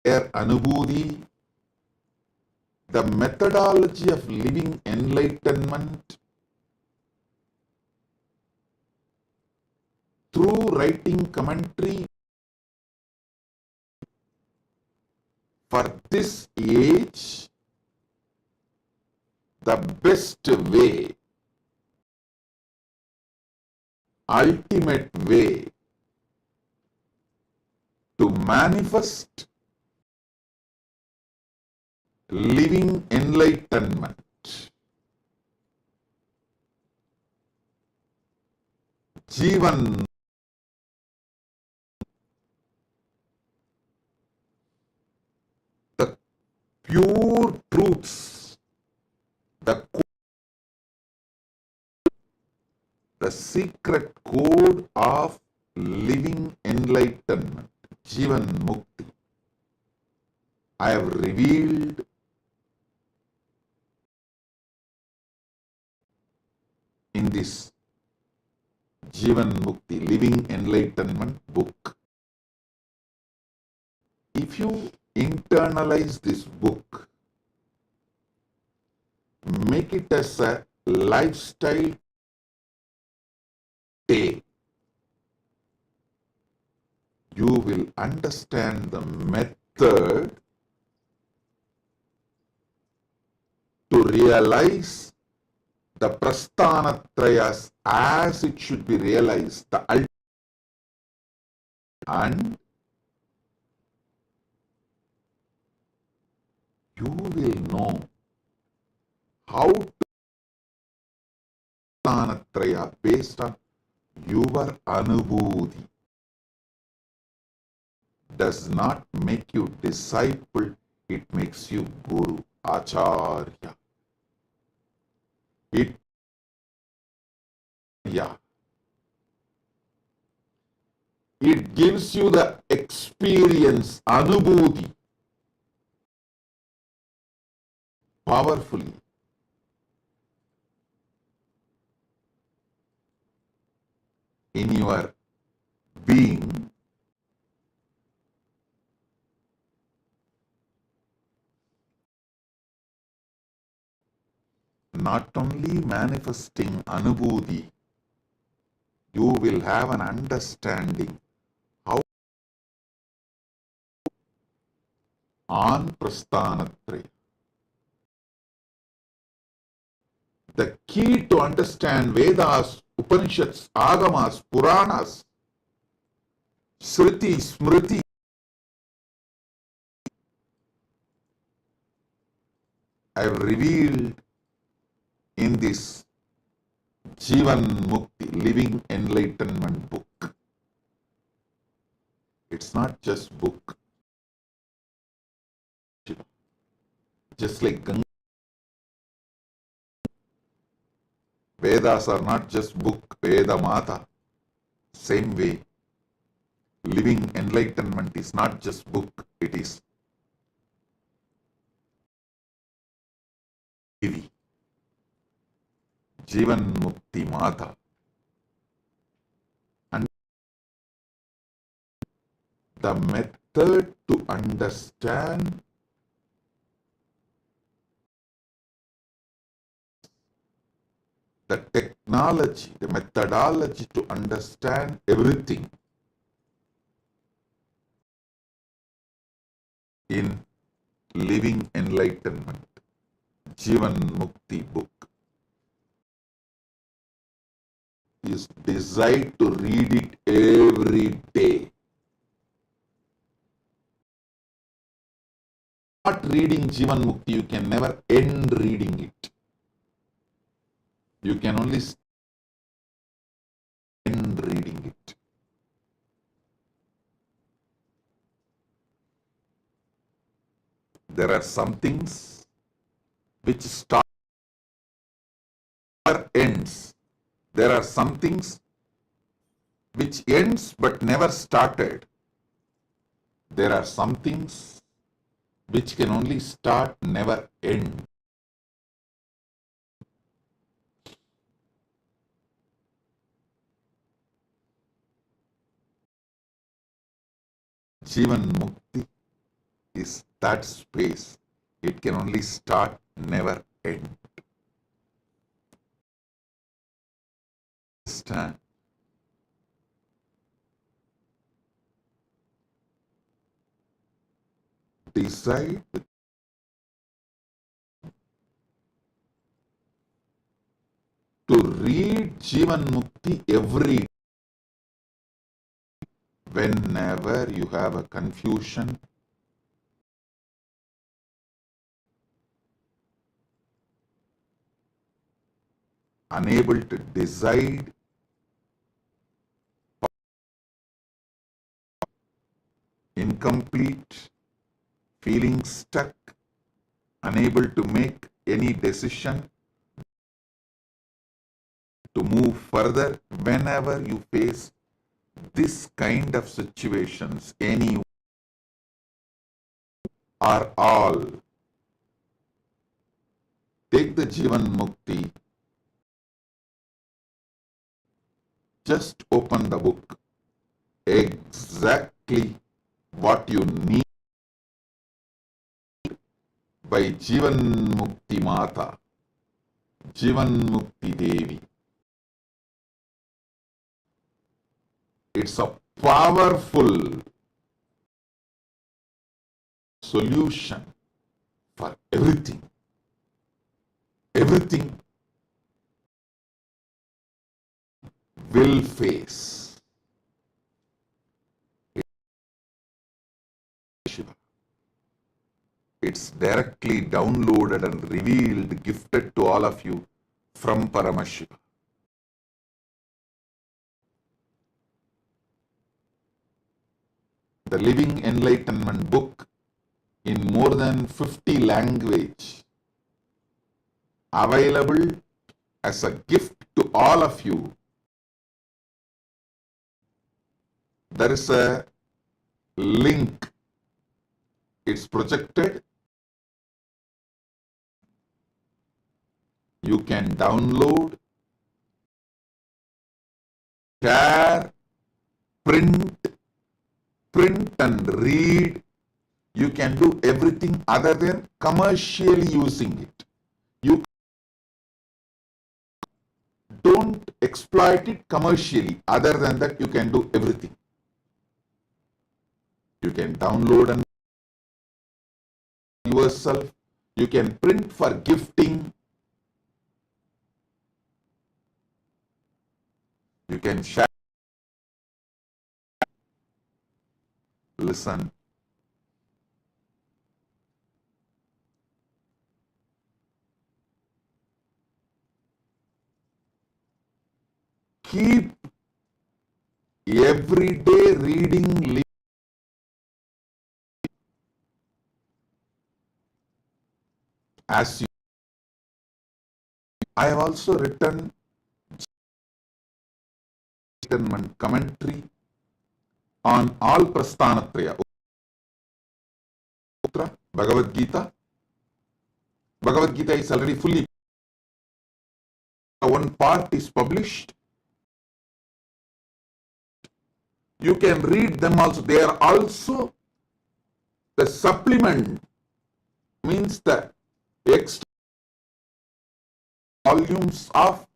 their Anubhuti, the methodology of living enlightenment through writing commentary for this age, the best way, ultimate way to manifest living enlightenment. Jivan, the pure truths, the secret code of living enlightenment, Jivan Mukti, I have revealed in this Jivan Mukti, living enlightenment book. If you internalize this book, make it as a lifestyle day, you will understand the method to realize the prasthanatrayas as it should be realized, the ultimate, and you will know how to prasthanatraya based on your Anubhuti. Does not make you disciple, it makes you Guru, Acharya. It gives you the experience, Anubhuti, powerfully. In your being, not only manifesting Anubhuti, you will have an understanding how on Prasthanatraya. The key to understand Vedas, Upanishads, Agamas, Puranas, Sriti, Smriti, I have revealed in this Jivan Mukti, Living Enlightenment book. It's not just book. Just like Ganga, Vedas are not just book, Veda Mata. Same way, living enlightenment is not just book, it is Devi, Jivan Mukti Mata. And the method to understand the technology, the methodology to understand everything in Living Enlightenment, Jivan Mukti book, is desired to read it every day. start reading Jivan Mukti, you can never end reading it. You can only end reading it. There are some things which start or ends. There are some things which ends but never started. There are some things which can only start, never end. Jivan Mukti is that space. It can only start, never end. Understand? Decide to read Jivan Mukti every day. Whenever you have a confusion, unable to decide, incomplete, feeling stuck, unable to make any decision to move further, whenever you face this kind of situations, any or all, take the Jivan Mukti, just open the book, exactly what you need by Jivan Mukti Mata, Jivan Mukti Devi. It's a powerful solution for everything. Everything will face. It's directly downloaded and revealed, gifted to all of you from Paramashiva. The Living Enlightenment book in more than 50 languages, available as a gift to all of you. There is a link. It's projected. You can download, share, print and read. You can do everything other than commercially using it. You don't exploit it commercially. Other than that, you can do everything. You can download and yourself. You can print for gifting. You can share. Listen. Keep every day reading. As you, I have also written commentary on all Prasthanatraya. Bhagavad Gita. Bhagavad Gita is already fully. One part is published. You can read them also. They are also the supplement, means the extra volumes of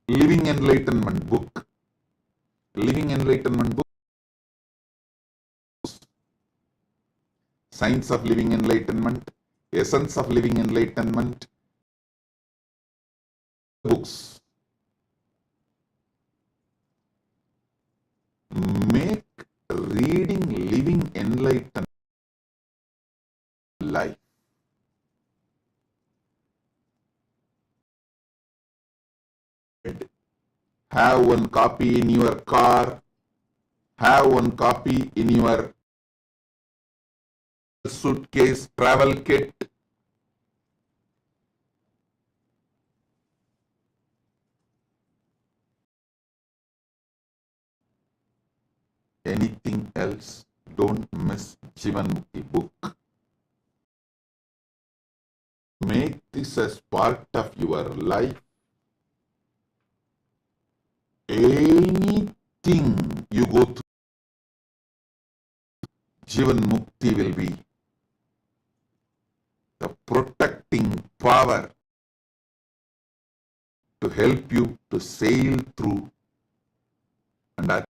Living Enlightenment book. Living Enlightenment book. Science of Living Enlightenment, Essence of Living Enlightenment books. Make reading Living Enlightenment have one copy in your car, have one copy in your suitcase, travel kit. Anything else, don't miss Jivan Mukti book. Make this as part of your life. Anything you go through, Jivan Mukti will be the protecting power to help you to sail through. And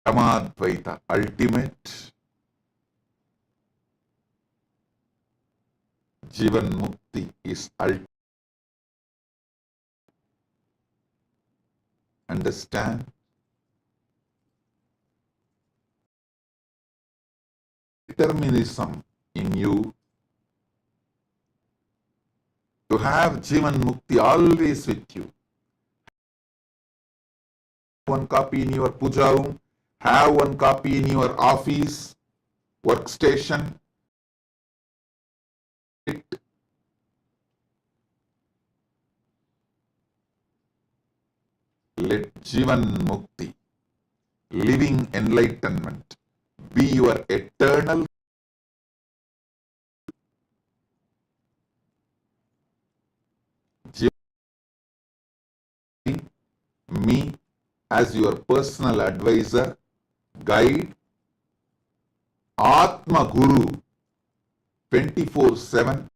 Paramadvaita, ultimate Jivan Mukti is ultimate. Understand? Determinism in you to have Jivan Mukti always with you. One copy in your puja room, have one copy in your office, workstation. Let Jivan Mukti, living enlightenment, be your eternal. Me as your personal advisor, guide, Atma Guru, 24/7.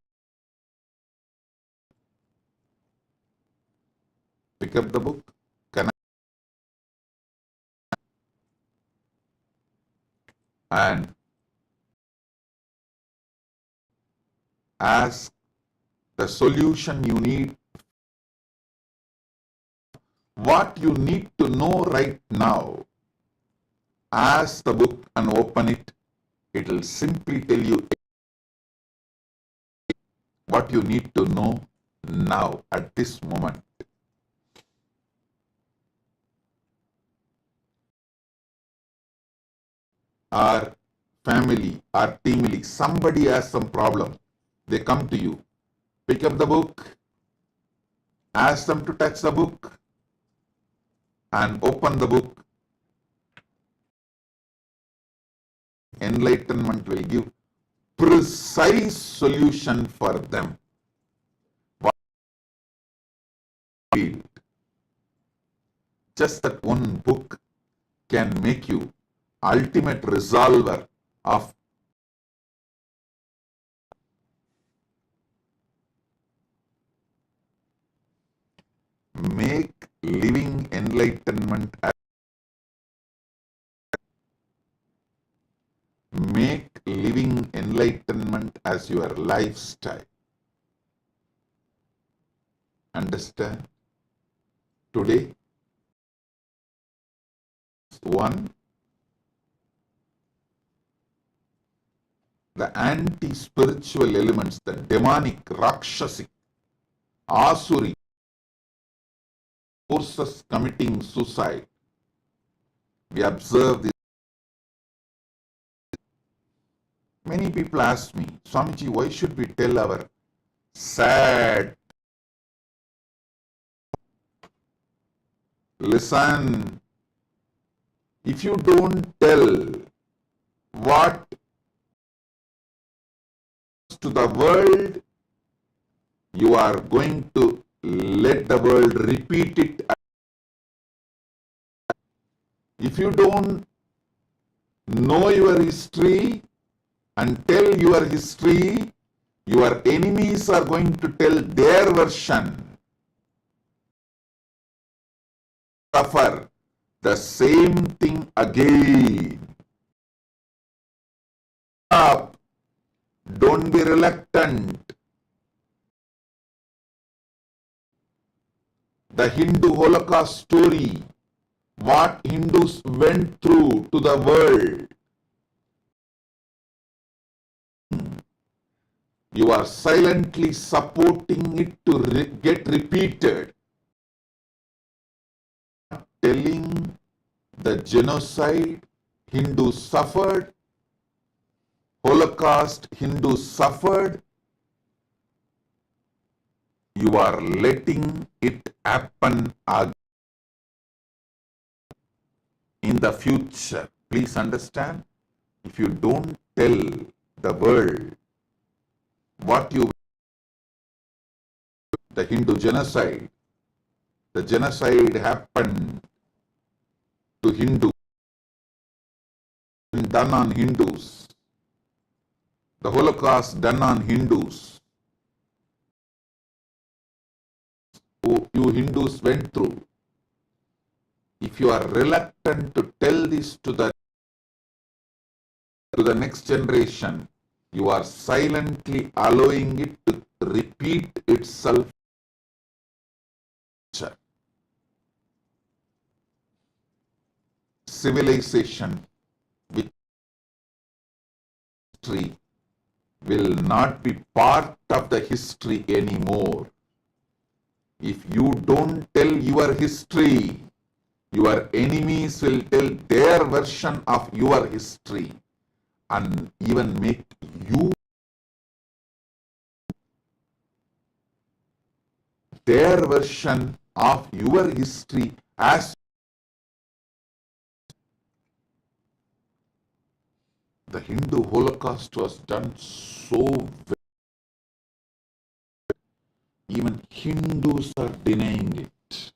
Pick up the book, and ask the solution you need, what you need to know right now. Ask the book and open it. It will simply tell you what you need to know now at this moment. Our family, our team, somebody has some problem. They come to you. Pick up the book, ask them to touch the book, and open the book. Enlightenment will give precise solution for them. Just that one book can make you ultimate resolver of make living enlightenment as your lifestyle. Understand? Today, one, the anti-spiritual elements, the demonic, rakshasic, asuri forces committing suicide. We observe this. Many people ask me, Swamiji, why should we tell our sad? Listen, if you don't tell what to the world, you are going to let the world repeat it. If you don't know your history and tell your history, your enemies are going to tell their version. Suffer the same thing again. Stop. Don't be reluctant. The Hindu Holocaust story, what Hindus went through to the world. You are silently supporting it to get repeated. telling the genocide Hindus suffered, Holocaust Hindus suffered, you are letting it happen again in the future. Please understand, if you don't tell the world what you, the Hindu genocide, the genocide happened to Hindus, done on Hindus, the Holocaust done on Hindus, who you Hindus went through. If you are reluctant to tell this to the next generation, you are silently allowing it to repeat itself. Civilization with history will not be part of the history anymore. If you don't tell your history, your enemies will tell their version of your history and even make you their version of your history as the Hindu Holocaust was done so well. Even Hindus are denying it.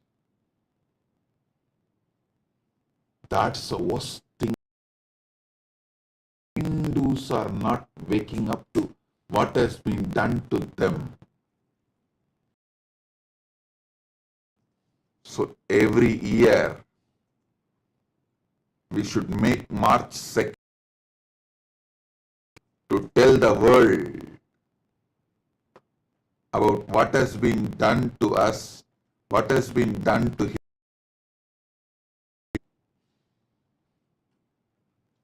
That's the worst thing. Hindus are not waking up to what has been done to them. So every year we should make March 2nd to tell the world about what has been done to us, what has been done to him.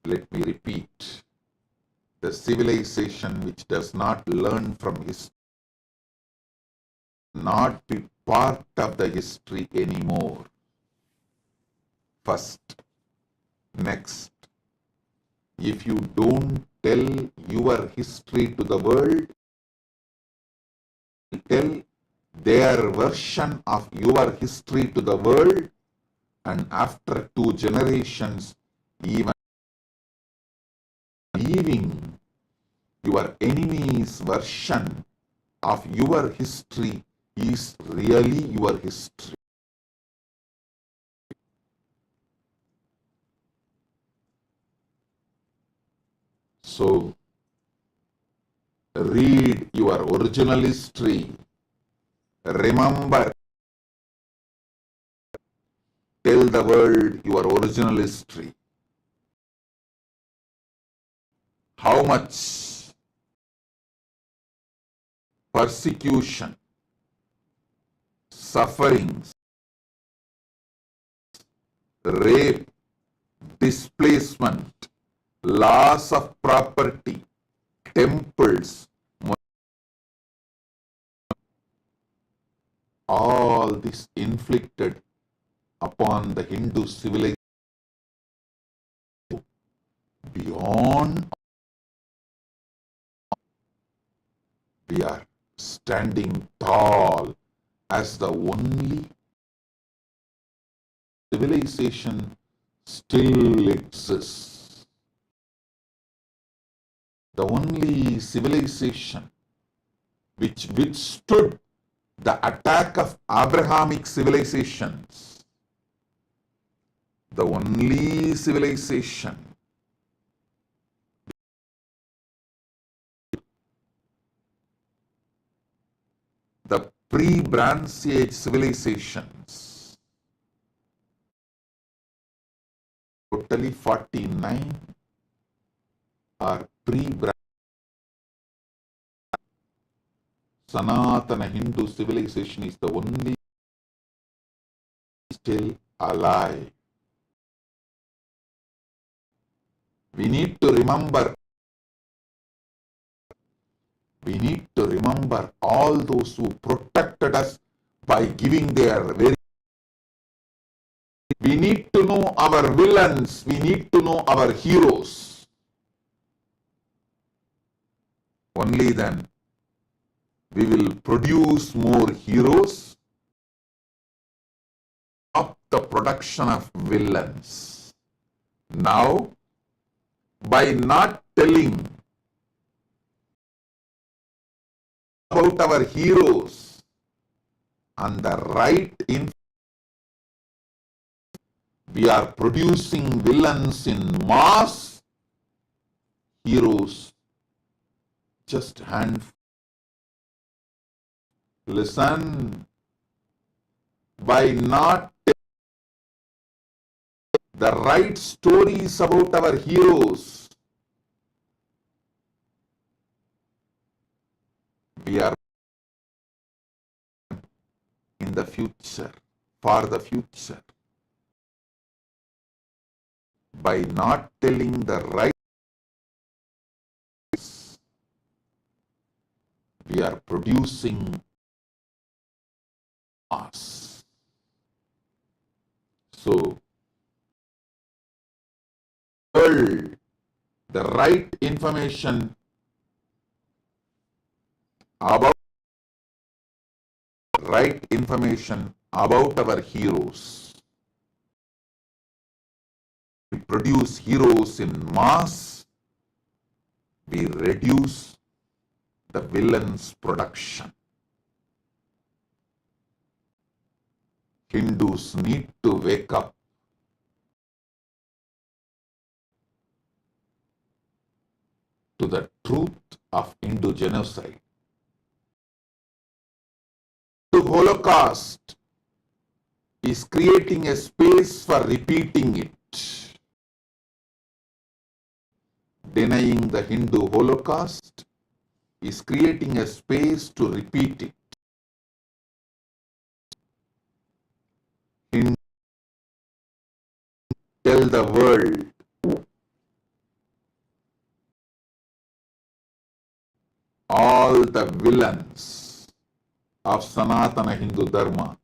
Let me repeat, the civilization which does not learn from history, not be part of the history anymore. First. Next, if you don't tell your history to the world, tell their version of your history to the world, and after 2 generations, even believing your enemy's version of your history is really your history. So, read your original history. Remember, tell the world your original history. How much persecution, sufferings, rape, displacement, loss of property, temples, all this inflicted upon the Hindu civilization beyond. We are standing tall as the only civilization still exists. The only civilization which withstood the attack of Abrahamic civilizations. The only civilization the pre-Bronze Age civilizations, totally 49 are pre-Bronze. Sanatana Hindu civilization is the only still alive. We need to remember all those who protected us by giving their very We need to know our villains. We need to know our heroes. Only then we will produce more heroes. Stop the production of villains. Now, by not telling about our heroes and the right information, we are producing villains in mass, heroes just handful. Listen, by not the right stories about our heroes, we are in the future, for the future. By not telling the right, we are producing us. So, world, the right information about our heroes. We produce heroes in mass, we reduce the villains' production. Hindus need to wake up. To the truth of Hindu genocide. The Holocaust is creating a space for repeating it. Denying the Hindu Holocaust is creating a space to repeat it. Tell the world all the villains of Sanatana Hindu Dharma,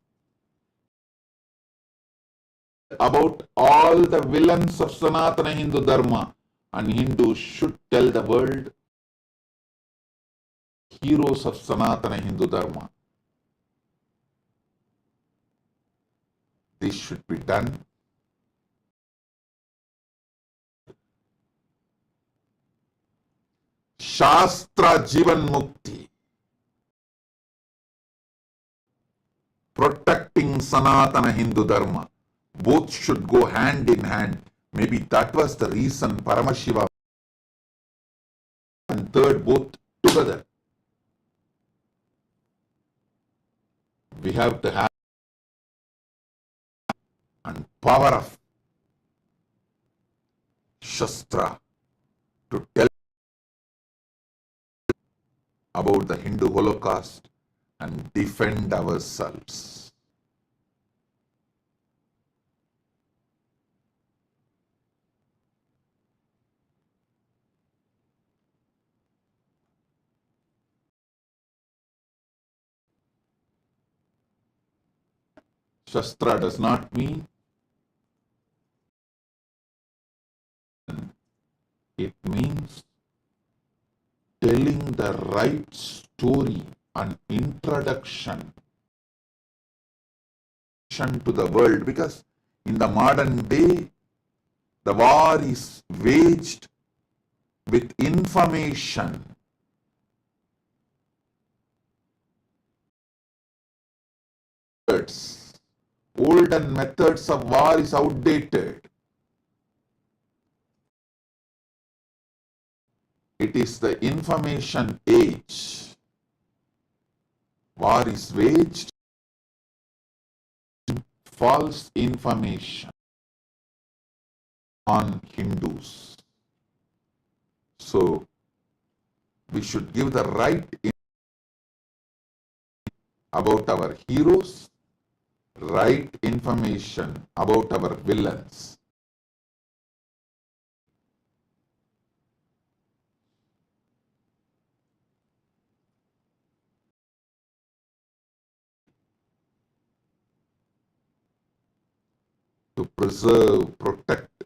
about all the villains of Sanatana Hindu Dharma, and Hindus should tell the world heroes of Sanatana Hindu Dharma. This should be done Shastra Jivan Mukti, protecting Sanatana Hindu Dharma. Both should go hand in hand. Maybe that was the reason Paramashiva and third both together. We have to have and power of Shastra to tell about the Hindu Holocaust and defend ourselves. Shastra does not mean it means telling the right story and introduction to the world, because in the modern day the war is waged with information. Olden methods of war is outdated. It is the information age. War is waged false information on Hindus. So we should give the right about our heroes, right information about our villains. to preserve, protect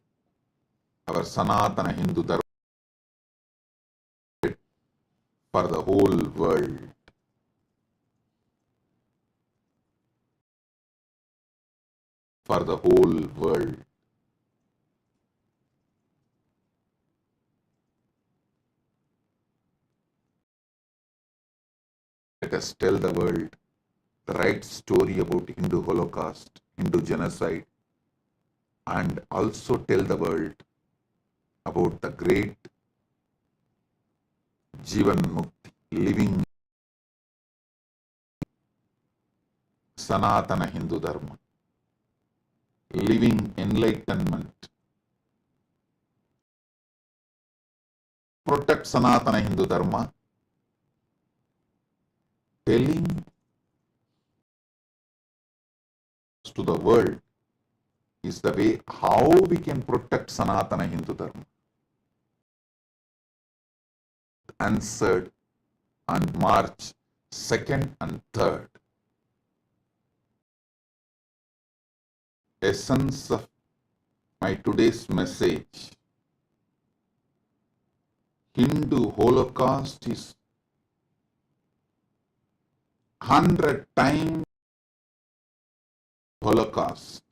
our Sanatana Hindu Dharma for the whole world. For the whole world. Let us tell the world the right story about Hindu Holocaust, Hindu genocide, and also tell the world about the great Jivan Mukti, living Sanatana Hindu Dharma, living enlightenment. Protect Sanatana Hindu Dharma, telling to the world is the way how we can protect Sanatana Hindu Dharma. Answered on March 2nd and 3rd. Essence of my today's message. Hindu Holocaust is 100 times Holocaust.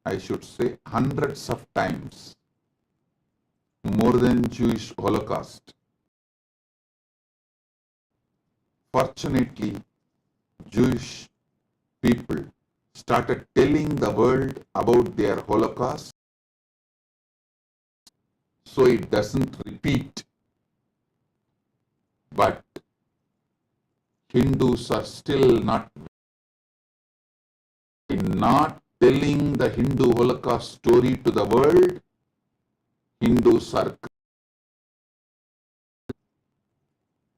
I should say hundreds of times more than Jewish Holocaust. Fortunately, Jewish people started telling the world about their Holocaust so it doesn't repeat. But Hindus are still not telling the Hindu Holocaust story to the world. Hindus are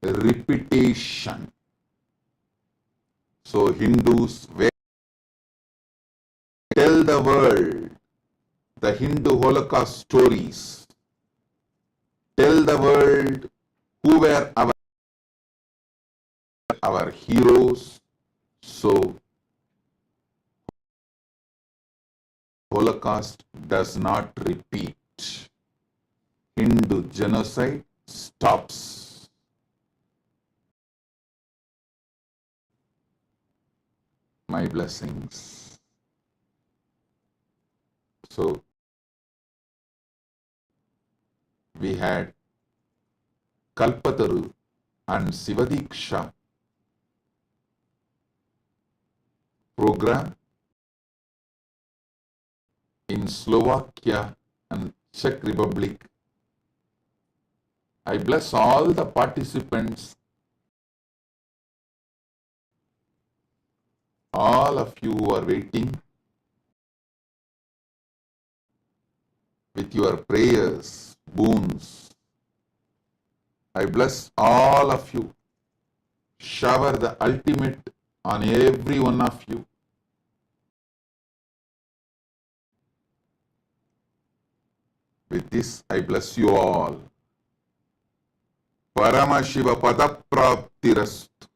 repetition. So Hindus tell the world the Hindu Holocaust stories. Tell the world who were our heroes. So Holocaust does not repeat. Hindu genocide stops. My blessings. So we had Kalpataru and Sivadiksha program in Slovakia and Czech Republic. I bless all the participants, all of you who are waiting, with your prayers, boons. I bless all of you. Shower the ultimate on every one of you. With this, I bless you all. Paramashiva Padapraptirastu.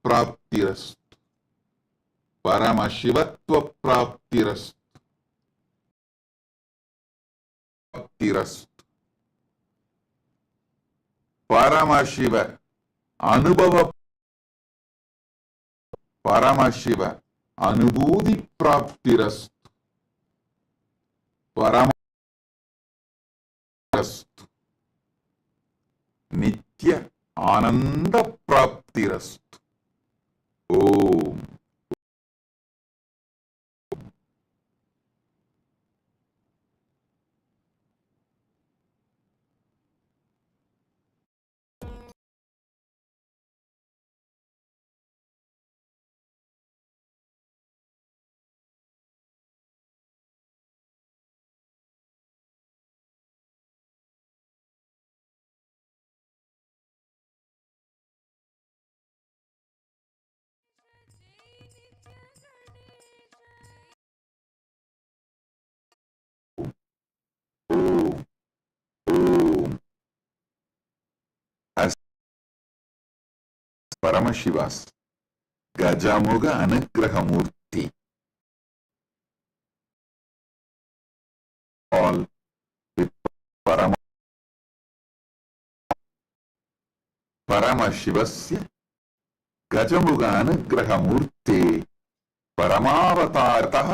Praptirastu. Paramashivatva Praptirastu. Praptirastu. Paramashiva Anubhava. Paramashiva Anubhuti Praptirastu. Paramastu. Nitya Ananda Praptirastu. Om. Om. Om. As Paramashiva's Gajamoga Anugrahamurti Murti. All with Paramashivasya Gajamuganugrahamurte Paramavatartah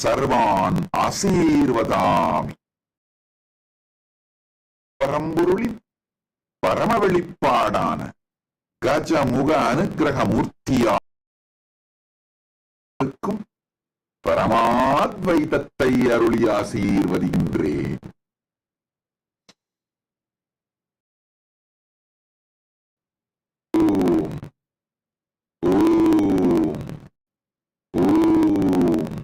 Sarvan Asirvadami. பரம்பொருளின் பரமவெளிப்பாடான கஜமுக அனுக்கிரகமூர்த்தியாக்கும் பரமாத்வைதத்தை அருளி ஆசீர்வதிக்கின்றேன். ஓம் ஓம் ஓம்.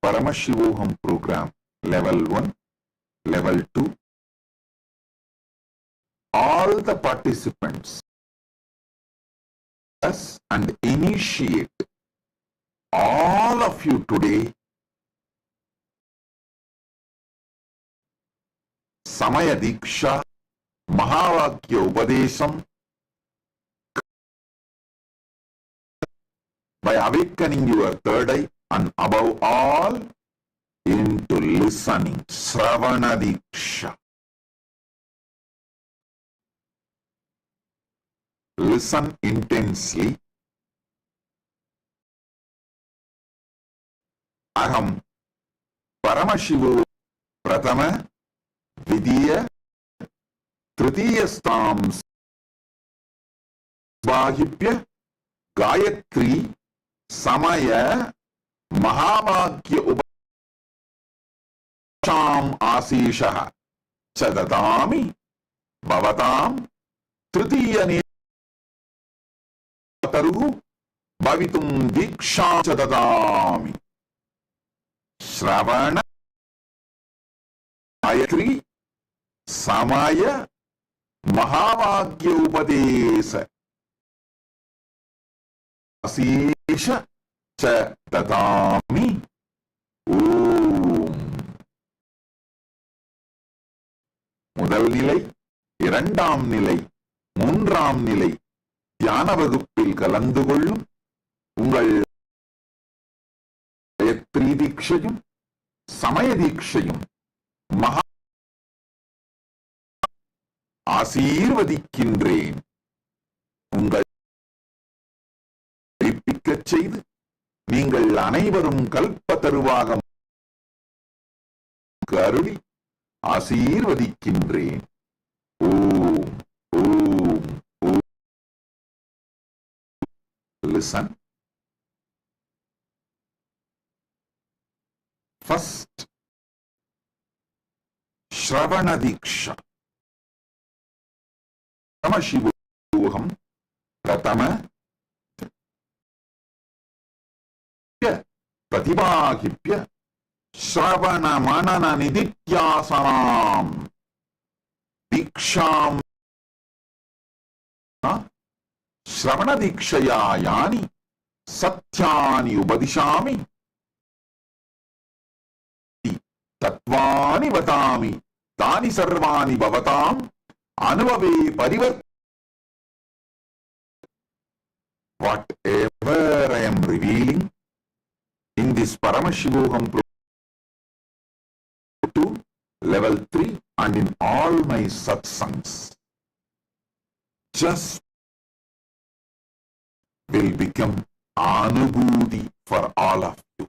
Paramashivoham program level 1, level 2. All the participants and initiate all of you today Samaya Diksha Mahavakya Upadesham by awakening your third eye and above all into listening. Sravana Diksha. Listen intensely. Aham Paramashivo Pratama Vidya Tritiya Stams Svahipya Gayatri Samaya Mahavakya Upasham Asishaha Chadadami Bhavatam Tritiya Taruhu Bhavitum Diksham Chadadami Shravana Gayatri Samaya Mahavakya Upadesa Asisha Chadadami. Om. முதல் நிலை, இரண்டாம் நிலை, மூன்றாம் நிலை தியான வகுப்பில் கலந்து கொள்ளும் உங்கள் காயத்ரி தீட்சையும் சமய தீட்சையும் மகா ஆசீர்வதிக்கின்றேன். உங்கள் படிப்பிக்கச் செய்து நீங்கள் அனைவரும் கல்பத்தருவாக அருளி ஆசீர்வதிக்கின்றேன். ஓம் ஓம் ஓம். Listen. First, Shravana Diksha. Paramashivoham Pratama Pratibhahipya Shravana Manana Nidityasanam Diksham Shravana Dikshaya Yani Satyani Ubadishami Tatvani Vatami Tani Sarvani Bhavatam Anuvave Parivat. Whatever I am revealing in this Paramashivoham to level 3 and in all my satsangs just will become Anubhuti for all of you.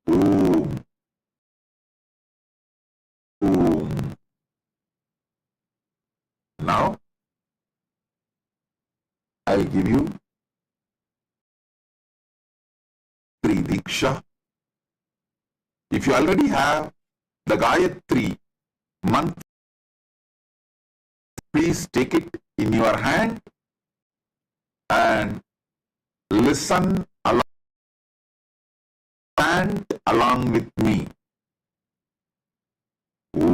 Om. Om. Now, I'll give you Gayatri Diksha. If you already have the Gayatri mantra, please take it in your hand and listen along, chant along with me. Om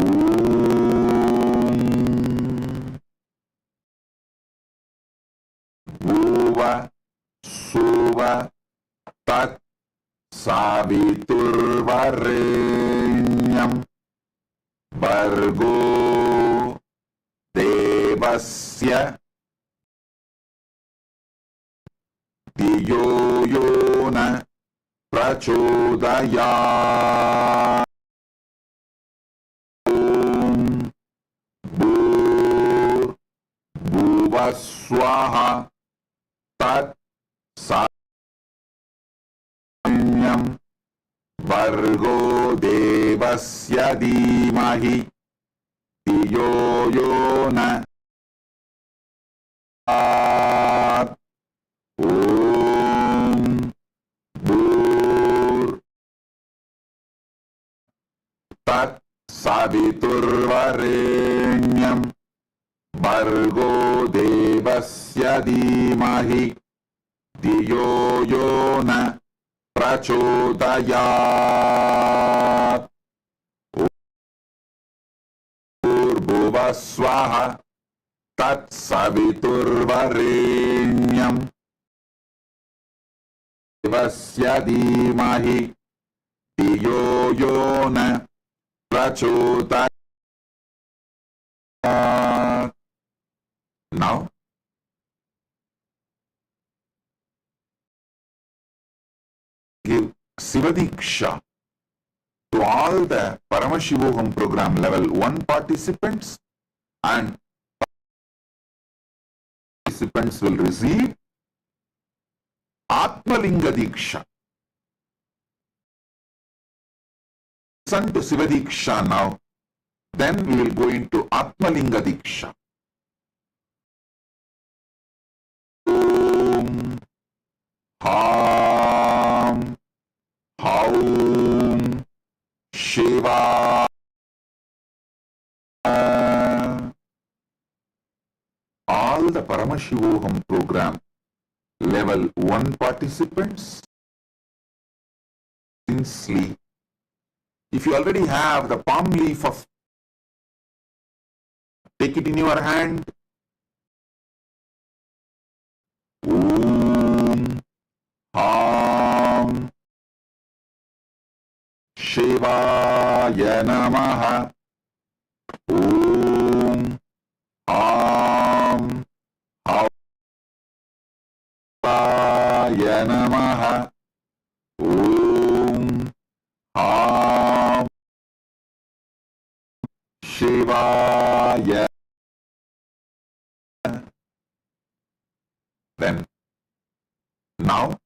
Bhuva Suva Tat Saviturvarenyam भर्गो देवस्य धियो यो न प्रचोदयात्। भूर्भुवः स्वः तत्सवितुर्वरेण्यं भर्गो देवस्य धीमहि धियो यो न प्रचोदयात्। ॐ तत्सवितुर्वरेण्यं भर्गो देवस्य धीमहि धियो यो न प्रचोदयात्। भूर्भुवः स्वः तत्सवितुर्वरेण्यं देवस्य धीमहि धियो यो न प्रचोदयात्। Now, give Sivadiksha to all the Paramashivoham program level 1 participants, and participants will receive Atmalinga Diksha. Listen to Sivadiksha now, then we will go into Atmalinga Diksha. Om Ham Haum Shiva. All the Paramashivoham program level 1 participants in sleep. If you already have the palm leaf of, take it in your hand. Om Ham Shivaya Namaha. Om Ham Havaya Namaha. Om Ham Shivaya. Then, now,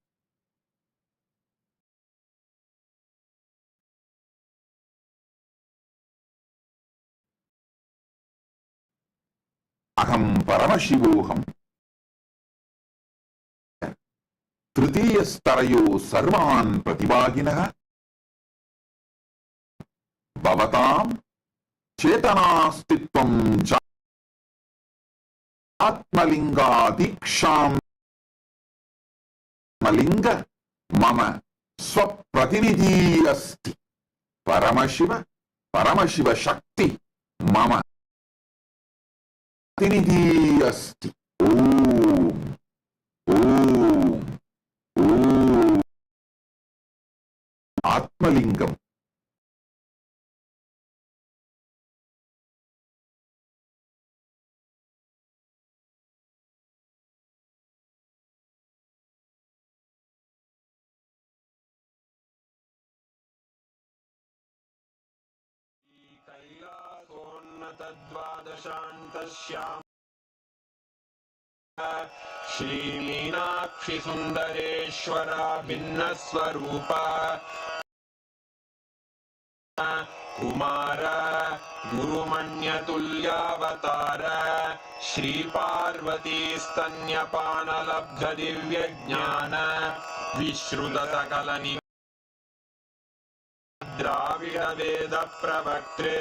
Aham Paramashivoham Tritiyastarayo Sarvan Pratibhaginah Bhavatam Chetanastitvam Atmalinga Diksham Malinga Mama Swapratinidhi Asti. Paramashiva Shakti Mama Pratinidhi Asti. Om Atmalingam. कैलासोन्नतद्वादशान्तस्याम् श्रीमीनाक्षि सुन्दरेश्वरा भिन्नस्वरूपा Kumar गुरुमण्यतुल्यावतार Shri Parvati स्तन्यपानलब्ध दिव्यज्ञान विश्रुतसकलनि Dravid वेद प्रवक्त्रे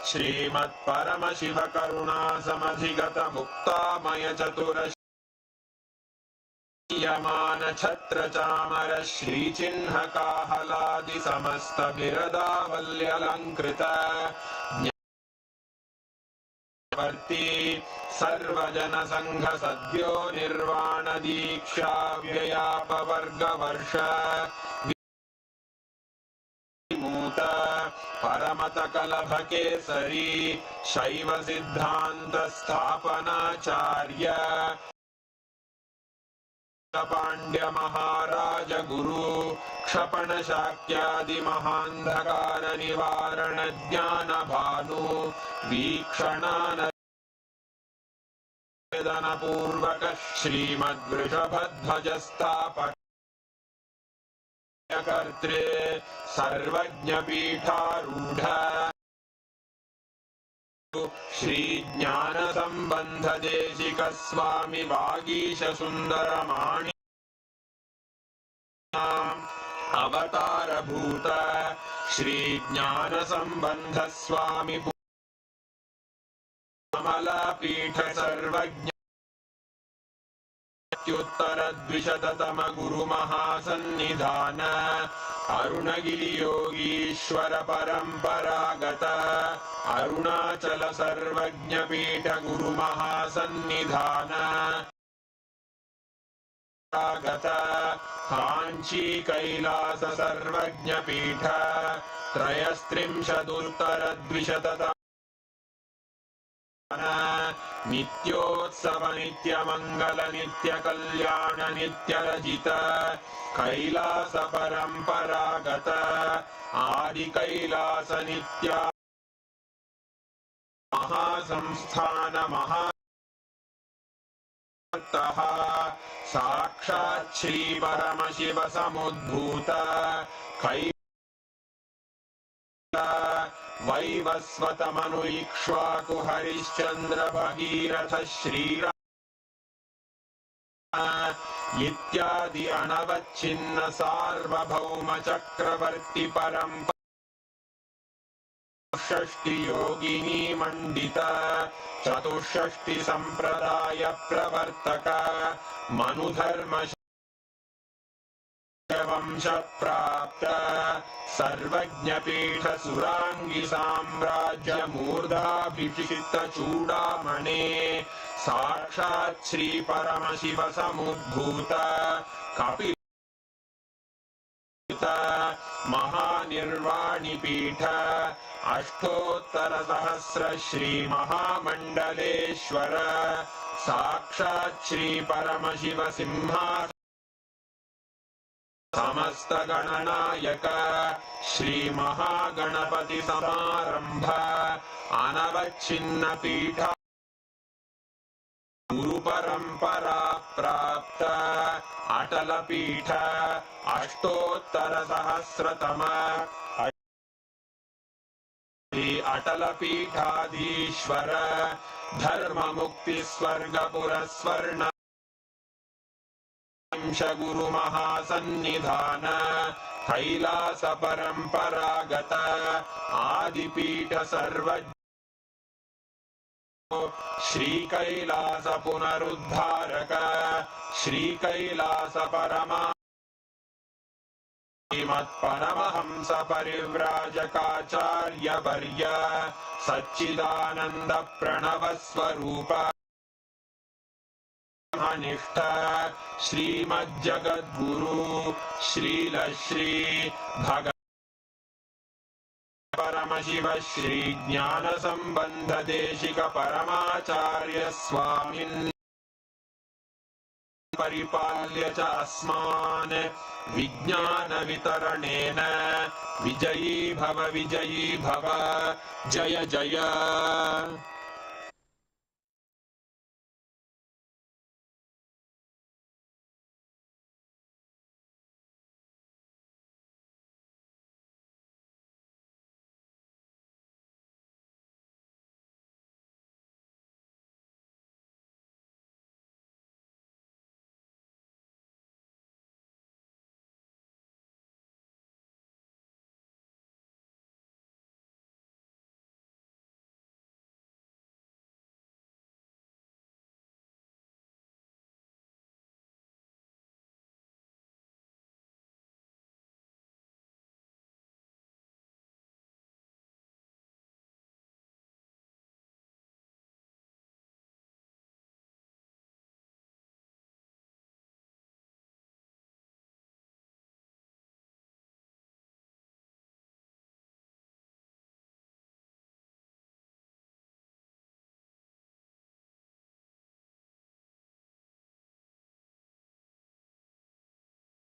श्रीमत्परमशिव करुणा समधिगत मुक्तामय चतुर यमान छत्र चामर श्रीचिह्न काहलादि समस्त बिरदावल्यलंकृत वर्ती सर्वजन संघ सद्यो निर्वाण दीक्षा व्ययापवर्ग वर्ष परिमूत परमत कलभकेसरी शैव सिद्धान्त स्थापनाचार्य पांड्य महाराज गुरु क्षपण शाक्यादि महांधकार निवारण ज्ञान भानु वीक्षणान वेदन पूर्वक श्रीमद्वृषभध्वज स्थापक कर्त्रे सर्वज्ञ पीठारूढ़ श्री ज्ञान संबंध देशिक स्वामी वागीश सुंदर माणि अवतार भूत श्री ज्ञान संबंध स्वामी कमला पीठ सर्वज्ञ उत्तर द्विशततम गुरु महासन्निधान अरुणगिरि योगीश्वर परंपरागत अरुणाचल सर्वज्ञ पीठ गुरु महासन्निधान कांची कैलास सर्वज्ञ पीठ त्रयस्त्रिंशदुत्तर द्विशततम नित्योत्सव नित्य मंगल नित्य कल्याण नित्य रजित कैलास परंपरागत आदि कैलास नित्य महासंस्थान महा साक्षात् श्री परम शिव समुद्भूत वैवस्वत मनु इक्ष्वाकु हरिश्चंद्र भगीरथ श्रीराम इत्यादि अनवच्छिन्न सार्वभौम चक्रवर्ती षष्टि योगिनी मंडित चतुष्षष्टि संप्रदाय प्रवर्तक मनुधर्म वंश प्राप्त सर्वज्ञ पीठ सुरांगी साम्राज्य मूर्धाभिषिक्त चूड़ामणे साक्षात् श्री परम शिव समुद्भूत कपिल महानिर्वाणी पीठ अष्टोत्तर सहस्र श्री महामंडलेश्वर साक्षात् श्री परम शिव सिंहासन समस्त गणनायक श्री महागणपति समारंभ अनवच्छिन्न पीठ गुरु परंपरा प्राप्त अटल पीठ अष्टोत्तर सहस्रतम श्री अटल पीठाधीश्वर धर्म मुक्ति स्वर्गपुर स्वर्ण गुरु महासन्निधान कैलास परंपरागत आदिपीठ सर्वज्ञ श्री कैलास पुनरुद्धारक श्री कैलास परमा परमहंस परिव्राजकाचार्य वर्य सच्चिदानंद प्रणव स्वरूप अनिष्ठ श्रीमज्जगद्गुरु श्रील श्री भग परम शिव श्री ज्ञान संबंध देशिक परमाचार्य स्वामिन् परिपाल्य च अस्मान् विज्ञान वितरणेन विजयी भव जय जय